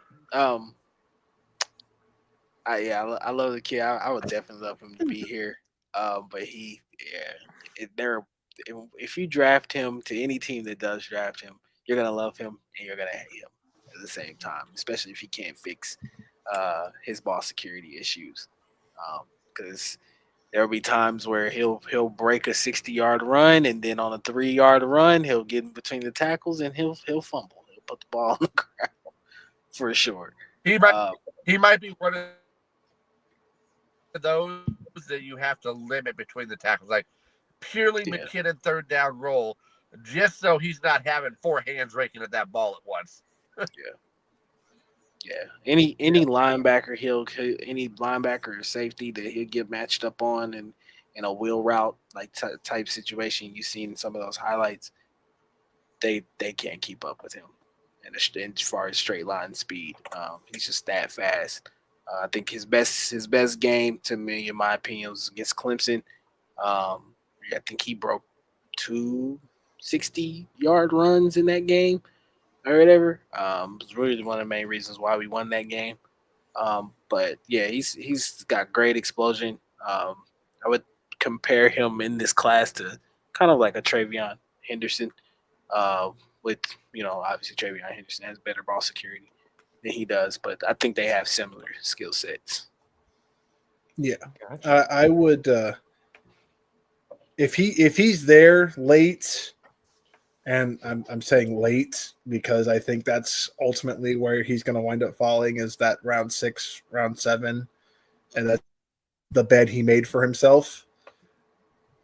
I love the kid. I would definitely love him to be here. But if you draft him to any team that does draft him, you're gonna love him and you're gonna hate him at the same time, especially if he can't fix his ball security issues. Because there'll be times where he'll break a 60-yard run, and then on a 3-yard run, he'll get in between the tackles and he'll fumble. He'll put the ball on the ground for sure. He might be one of those that you have to limit between the tackles, like purely McKinnon third down roll, just so he's not having 4 hands raking at that ball at once. Yeah. Any linebacker any linebacker or safety that he'll get matched up on and in a wheel route like type situation you see in some of those highlights, they can't keep up with him. And as far as straight line speed, he's just that fast. I think his best game to me, in my opinion, was against Clemson. I think he broke 2 60-yard runs in that game or whatever. It was really one of the main reasons why we won that game. But yeah, he's got great explosion. I would compare him in this class to kind of like a Travion Henderson. With obviously Travion Henderson has better ball security than he does, but I think they have similar skill sets. Yeah, Gotcha. I would if he's there late, and I'm saying late because I think that's ultimately where he's going to wind up falling, is that round 6, round 7, and that's the bed he made for himself.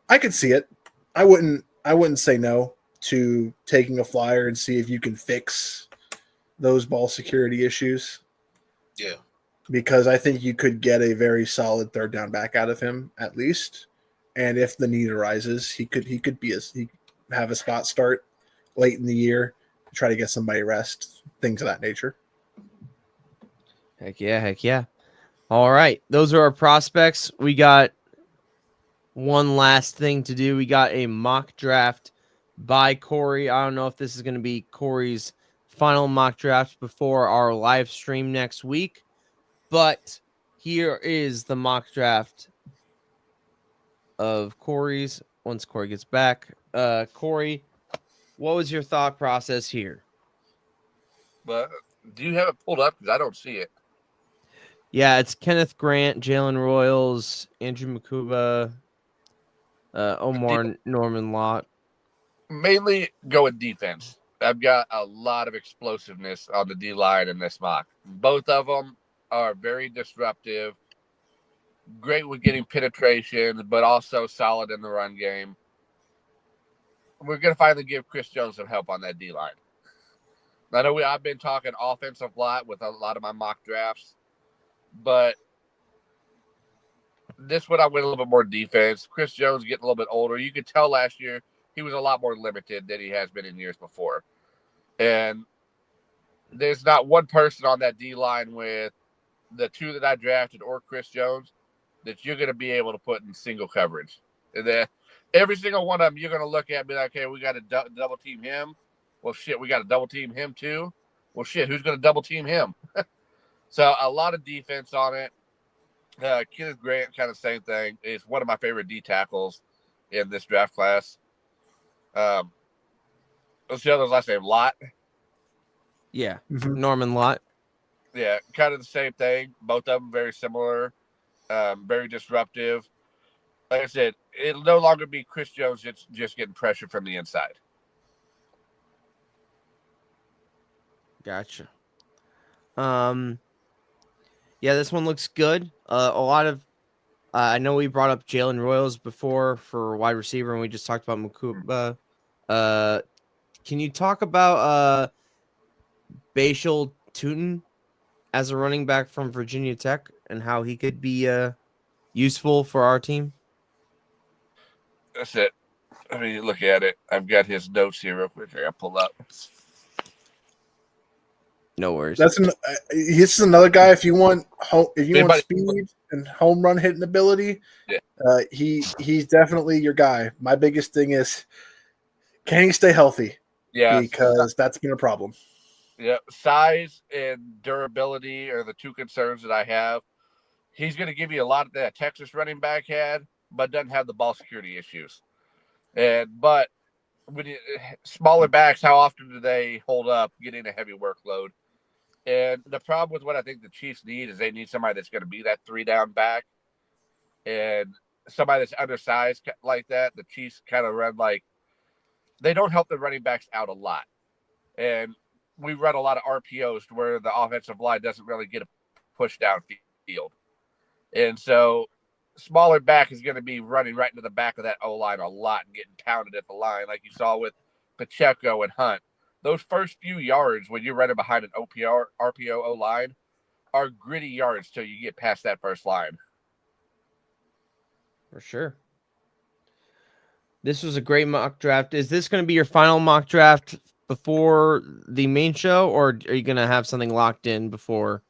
I could see it. I wouldn't say no to taking a flyer and see if you can fix those ball security issues. Yeah. Because I think you could get a very solid third down back out of him at least. And if the need arises, he could have a spot start late in the year, try to get somebody rest, things of that nature. Heck yeah. All right. Those are our prospects. We got one last thing to do. We got a mock draft by Corey. I don't know if this is going to be Corey's final mock draft before our live stream next week, but here is the mock draft of Corey's once Corey gets back. Corey, what was your thought process here? But do you have it pulled up? Because I don't see it. Yeah, it's Kenneth Grant, Jalen Royals, Andrew Makuba, Omar Norman Lott. Mainly going defense. I've got a lot of explosiveness on the D line in this mock. Both of them are very disruptive, great with getting penetration, but also solid in the run game. We're going to finally give Chris Jones some help on that D line. I know I've been talking offensive lot with a lot of my mock drafts, but this one I went a little bit more defense. Chris Jones getting a little bit older. You could tell last year he was a lot more limited than he has been in years before. And there's not one person on that D line with the 2 that I drafted or Chris Jones that you're going to be able to put in single coverage. And then every single one of them you're going to look at and be like, okay, we got to double team him. Well, shit, we got to double team him too. Well, shit, who's going to double team him? So a lot of defense on it. Kenneth Grant, kind of same thing. Is one of my favorite D tackles in this draft class. What's the other's last name? Lott. Yeah, Norman Lott. Yeah, kind of the same thing. Both of them very similar, very disruptive. Like I said, it'll no longer be Chris Jones just getting pressure from the inside. Gotcha. Yeah, this one looks good. A lot of I know we brought up Jalen Royals before for wide receiver, and we just talked about Makuba. Can you talk about Bashal Tootin as a running back from Virginia Tech and how he could be useful for our team? That's it. Let me look at it. I've got his notes here real quick. I'll pull up. No worries. This is another guy. If you want speed and home run hitting ability, he's definitely your guy. My biggest thing is, can he stay healthy? Yeah, because that's been a problem. Yeah, size and durability are the 2 concerns that I have. He's going to give you a lot of that Texas running back had, but doesn't have the ball security issues. But when smaller backs, how often do they hold up getting a heavy workload? And the problem with what I think the Chiefs need is they need somebody that's going to be that 3-down back, and somebody that's undersized like that. The Chiefs kind of run like they don't help the running backs out a lot, and we run a lot of RPOs to where the offensive line doesn't really get a push downfield, and so smaller back is going to be running right into the back of that O line a lot and getting pounded at the line, like you saw with Pacheco and Hunt. Those first few yards when you're running behind an RPO O line are gritty yards till you get past that first line. For sure. This was a great mock draft. Is this going to be your final mock draft before the main show, or are you going to have something locked in before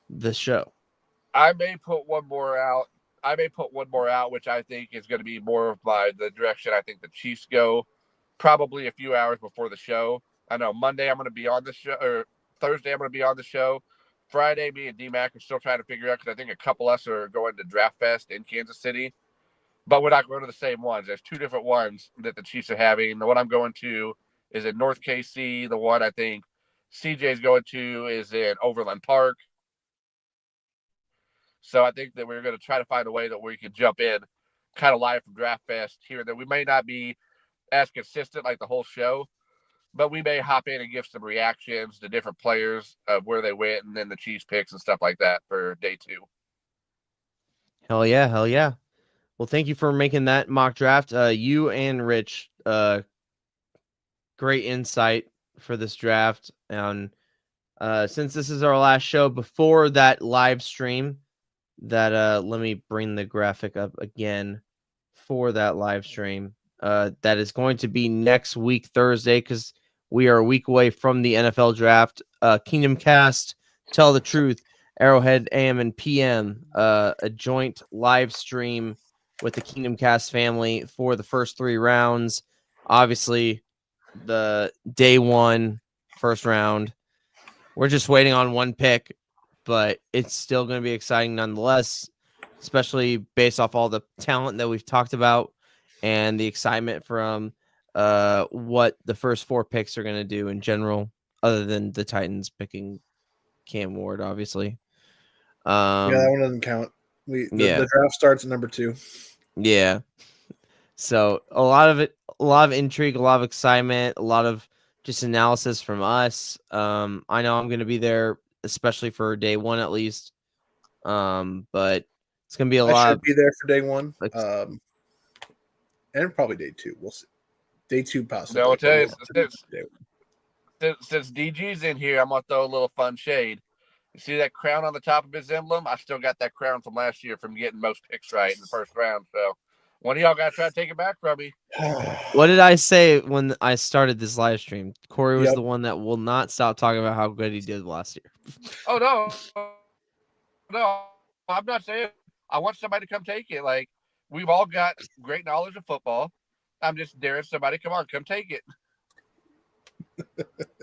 the show? I may put one more out. Which I think is going to be more of the direction I think the Chiefs go, probably a few hours before the show. I know Monday I'm going to be on the show, or Thursday I'm going to be on the show. Friday, me and D-Mac are still trying to figure out, because I think a couple of us are going to Draft Fest in Kansas City, but we're not going to the same ones. There's two different ones that the Chiefs are having. The one I'm going to is in North KC. The one I think CJ's going to is in Overland Park. So I think that we're going to try to find a way that we can jump in kind of live from Draft Fest here. That we may not be as consistent like the whole show, but we may hop in and give some reactions to different players of where they went, and then the Chiefs picks and stuff like that for day 2. Hell yeah. Hell yeah. Well, thank you for making that mock draft. You and Rich, great insight for this draft. And since this is our last show before that live stream, that let me bring the graphic up again for that live stream. That is going to be next week, Thursday, because we are a week away from the NFL draft. Kingdom Cast, Tell the Truth, Arrowhead AM and PM, a joint live stream with the Kingdom Cast family for the first 3 rounds. Obviously, the day 1 first round. We're just waiting on one pick, but it's still going to be exciting nonetheless, especially based off all the talent that we've talked about and the excitement from what the first 4 picks are going to do in general, other than the Titans picking Cam Ward, obviously. Yeah, that one doesn't count. The draft starts at number 2. Yeah. So a lot of intrigue, a lot of excitement, a lot of just analysis from us. I know I'm going to be there, especially for day 1 at least. But it's going to be a lot. I should be there for day 1. And probably day 2. We'll see. Day 2 possibly. So I'll tell you, since DG's in here, I'm going to throw a little fun shade. You see that crown on the top of his emblem? I still got that crown from last year from getting most picks right in the first round. So one of y'all got to try to take it back from me. What did I say when I started this live stream? Corey was the one that will not stop talking about how good he did last year. Oh, no, I'm not saying I want somebody to come take it. Like, we've all got great knowledge of football. I'm just daring somebody, come on, come take it.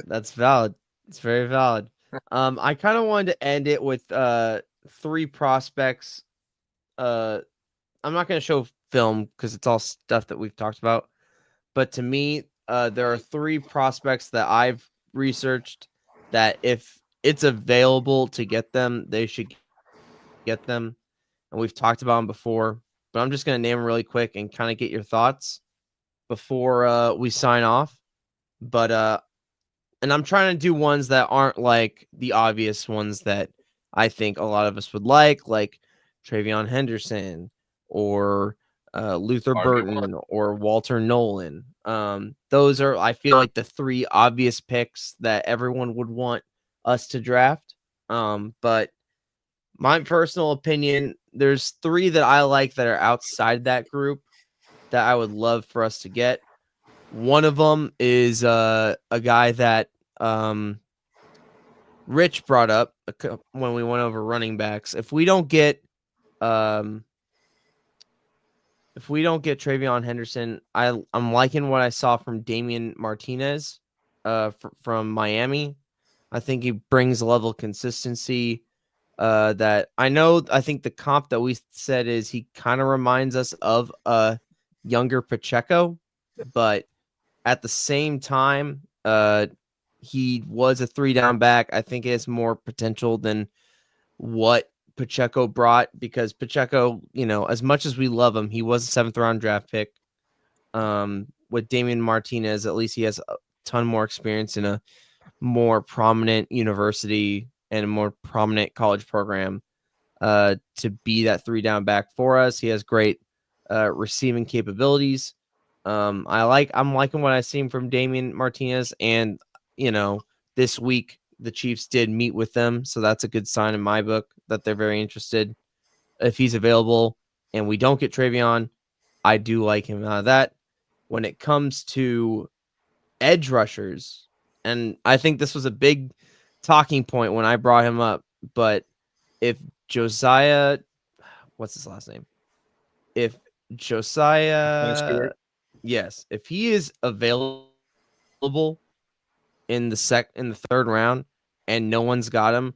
That's valid. It's very valid. I kind of wanted to end it with 3 prospects. I'm not going to show film because it's all stuff that we've talked about. But to me, there are 3 prospects that I've researched that if it's available to get them, they should get them. And we've talked about them before. But I'm just going to name them really quick and kind of get your thoughts before we sign off. But and I'm trying to do ones that aren't like the obvious ones that I think a lot of us would like Travion Henderson or Luther Burton or Walter Nolan. Those are, I feel like, the 3 obvious picks that everyone would want us to draft. But my personal opinion, there's 3 that I like that are outside that group that I would love for us to get. One of them is a guy that Rich brought up when we went over running backs. If we don't get Travion Henderson, I'm liking what I saw from Damian Martinez from Miami. I think he brings a level of consistency that I think the comp that we said is he kind of reminds us of a younger Pacheco, but at the same time, he was a 3-down back. I think it has more potential than what Pacheco brought, because Pacheco, as much as we love him, he was a 7th-round draft pick. With Damian Martinez, at least he has a ton more experience in a more prominent university and a more prominent college program to be that 3-down back for us. He has great receiving capabilities. I'm liking what I've seen from Damian Martinez, and this week the Chiefs did meet with them, so that's a good sign in my book that they're very interested. If he's available and we don't get Travion, I do like him out of that. When it comes to edge rushers, and I think this was a big talking point when I brought him up, but if Josiah, what's his last name? If Josiah, yes, if he is available in the 3rd round and no one's got him,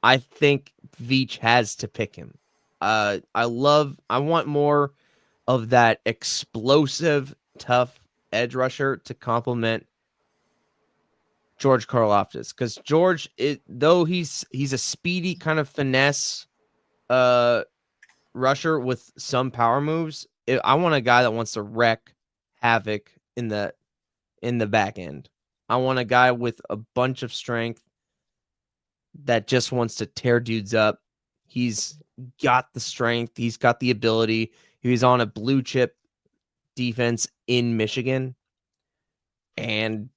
I think Veach has to pick him. I want more of that explosive, tough edge rusher to complement George Karlaftis, because George, though he's a speedy kind of finesse rusher with some power moves, I want a guy that wants to wreak havoc in the back end. I want a guy with a bunch of strength that just wants to tear dudes up. He's got the strength. He's got the ability. He's on a blue chip defense in Michigan. And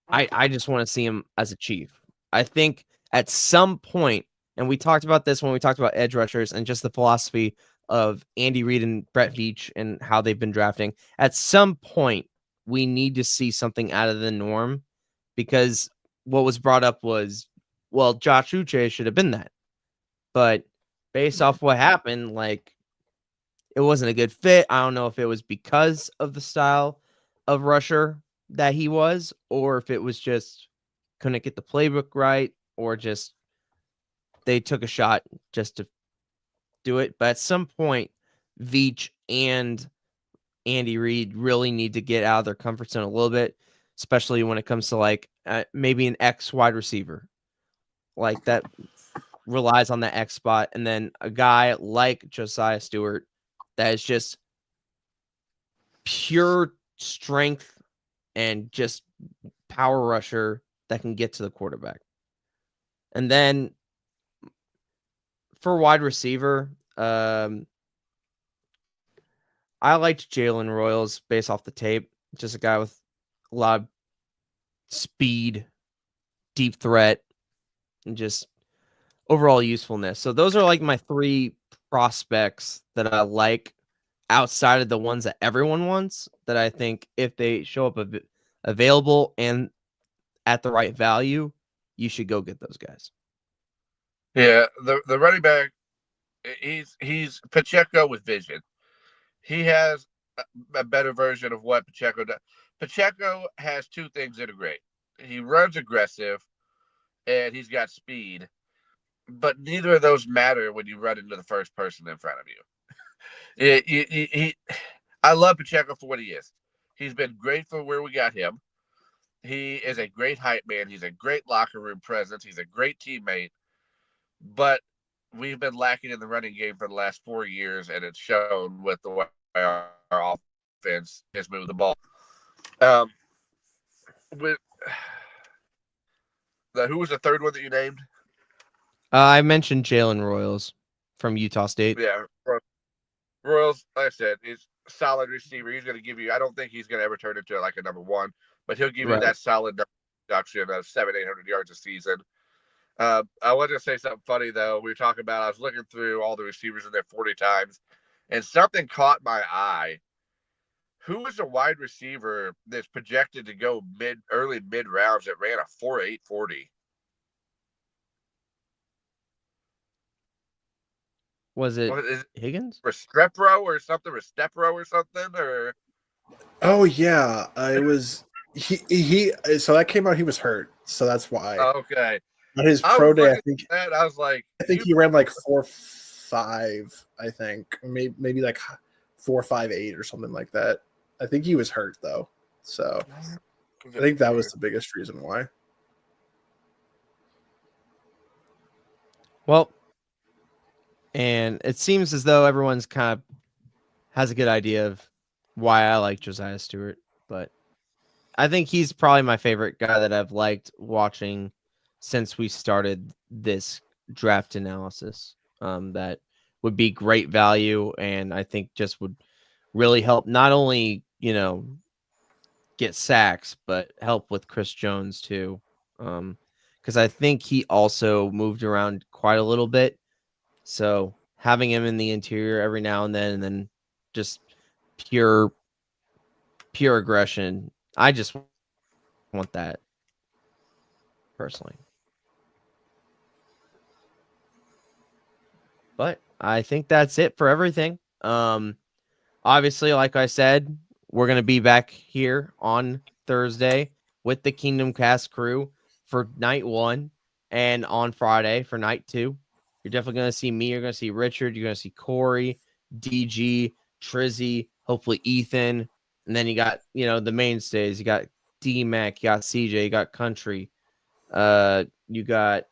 I just want to see him as a Chief. I think at some point, and we talked about this when we talked about edge rushers and just the philosophy of Andy Reid and Brett Veach and how they've been drafting, at some point, we need to see something out of the norm, because what was brought up was, well, Josh Uche should have been that. But based off what happened, it wasn't a good fit. I don't know if it was because of the style of rusher that he was, or if it was just couldn't get the playbook right, or just they took a shot just to do it. But at some point, Veach and Andy Reid really need to get out of their comfort zone a little bit, especially when it comes to maybe an X wide receiver that relies on that X spot, and then a guy like Josiah Stewart that is just pure strength and just power rusher that can get to the quarterback. And then for wide receiver, I liked Jalen Royals based off the tape. Just a guy with a lot of speed, deep threat, and just overall usefulness. So those are my 3 prospects that I like outside of the ones that everyone wants, that I think if they show up available and at the right value, you should go get those guys. Yeah, the running back, he's Pacheco with vision. He has a better version of what Pacheco does. Pacheco has 2 things that are great. He runs aggressive, and he's got speed, but neither of those matter when you run into the first person in front of you. I love Pacheco for what he is. He's been great for where we got him. He is a great hype man. He's a great locker room presence. He's a great teammate. But we've been lacking in the running game for the last 4 years, and it's shown with the way our offense has moved the ball. Who was the third one that you named? I mentioned Jalen Royals from Utah State. Yeah, Royals, like I said, is a solid receiver. He's going to give you, I don't think he's going to ever turn into a number 1, but he'll give you that solid production of 700-800 yards a season. I wanted to say something funny, though. We were talking about, I was looking through all the receivers in there 40 times, and something caught my eye. Who is a wide receiver that's projected to go early mid rounds that ran a 4.8 40? Was it Higgins? Restrepo or something? Restrepo or something? Or oh yeah, it was he. So that came out. He was hurt, so that's why. Okay, On his I pro was day, looking at that, I was like, I think he ran like 4.5. I think maybe like 4.58 or something like that. I think he was hurt though, so I think that was the biggest reason why. Well, and it seems as though everyone's kind of has a good idea of why I like Josiah Stewart, but I think he's probably my favorite guy that I've liked watching since we started this draft analysis. That would be great value, and I think just would really help not only get sacks, but help with Chris Jones too. Because I think he also moved around quite a little bit, so having him in the interior every now and then just pure aggression. I just want that personally. But I think that's it for everything. Obviously, like I said, we're going to be back here on Thursday with the Kingdom Cast crew for night 1 and on Friday for night 2. You're definitely going to see me. You're going to see Richard. You're going to see Corey, DG, Trizzy, hopefully Ethan. And then you got, the mainstays. You got D-Mac, you got CJ, you got Country. You got,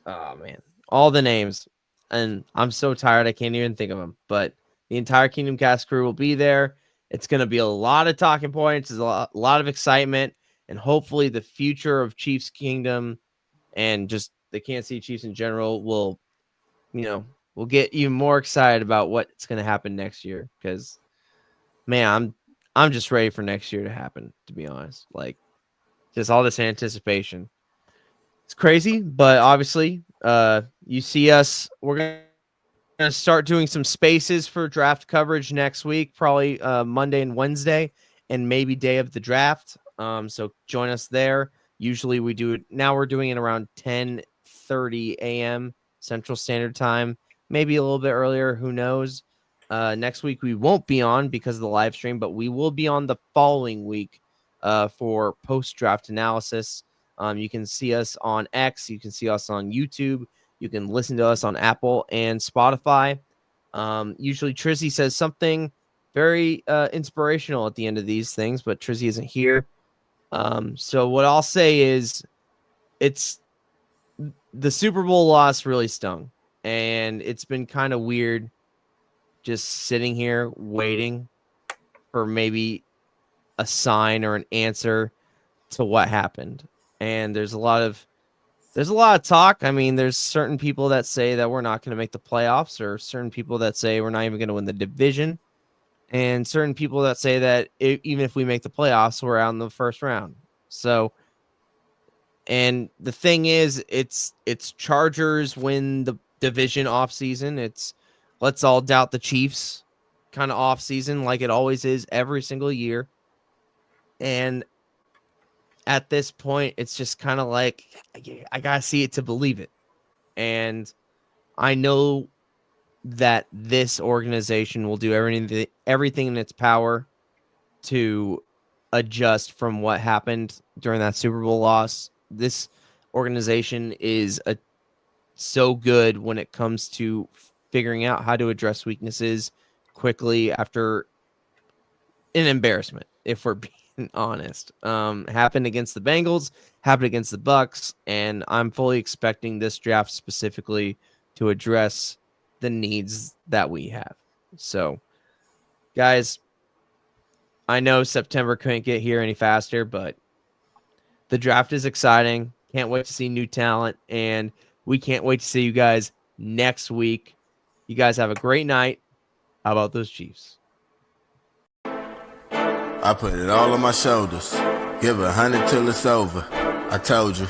oh man, all the names. And I'm so tired I can't even think of them. But the entire Kingdom Cast crew will be there. It's going to be a lot of talking points. There's a lot of excitement. And hopefully the future of Chiefs Kingdom and just the Kansas City Chiefs in general will, we'll get even more excited about what's going to happen next year. Because, man, I'm just ready for next year to happen, to be honest. Like, just all this anticipation. It's crazy, but obviously, you see us. We're going to start doing some spaces for draft coverage next week, probably Monday and Wednesday, and maybe day of the draft. So join us there. Usually we do it. Now we're doing it around 10:30 a.m. Central Standard Time, maybe a little bit earlier. Who knows? Next week we won't be on because of the live stream, but we will be on the following week for post-draft analysis. You can see us on X. You can see us on YouTube. You can listen to us on Apple and Spotify. Usually Trizzy says something very inspirational at the end of these things, but Trizzy isn't here. So what I'll say is it's the Super Bowl loss really stung, and it's been kind of weird just sitting here waiting for maybe a sign or an answer to what happened. And there's a lot of talk. I mean, there's certain people that say that we're not going to make the playoffs, or certain people that say we're not even going to win the division, and certain people that say that even if we make the playoffs, we're out in the first round. So, and the thing is, it's Chargers win the division off season. It's let's all doubt the Chiefs kind of off season, like it always is every single year. And at this point, it's just kind of like, I got to see it to believe it. And I know that this organization will do everything in its power to adjust from what happened during that Super Bowl loss. This organization is so good when it comes to figuring out how to address weaknesses quickly after an embarrassment, if we're being honest. Happened against the Bengals, happened against the Bucks, and I'm fully expecting this draft specifically to address the needs that we have. So, guys, I know September couldn't get here any faster, but the draft is exciting. Can't wait to see new talent, and we can't wait to see you guys next week. You guys have a great night. How about those Chiefs? I put it all on my shoulders. Give 100 till it's over. I told you.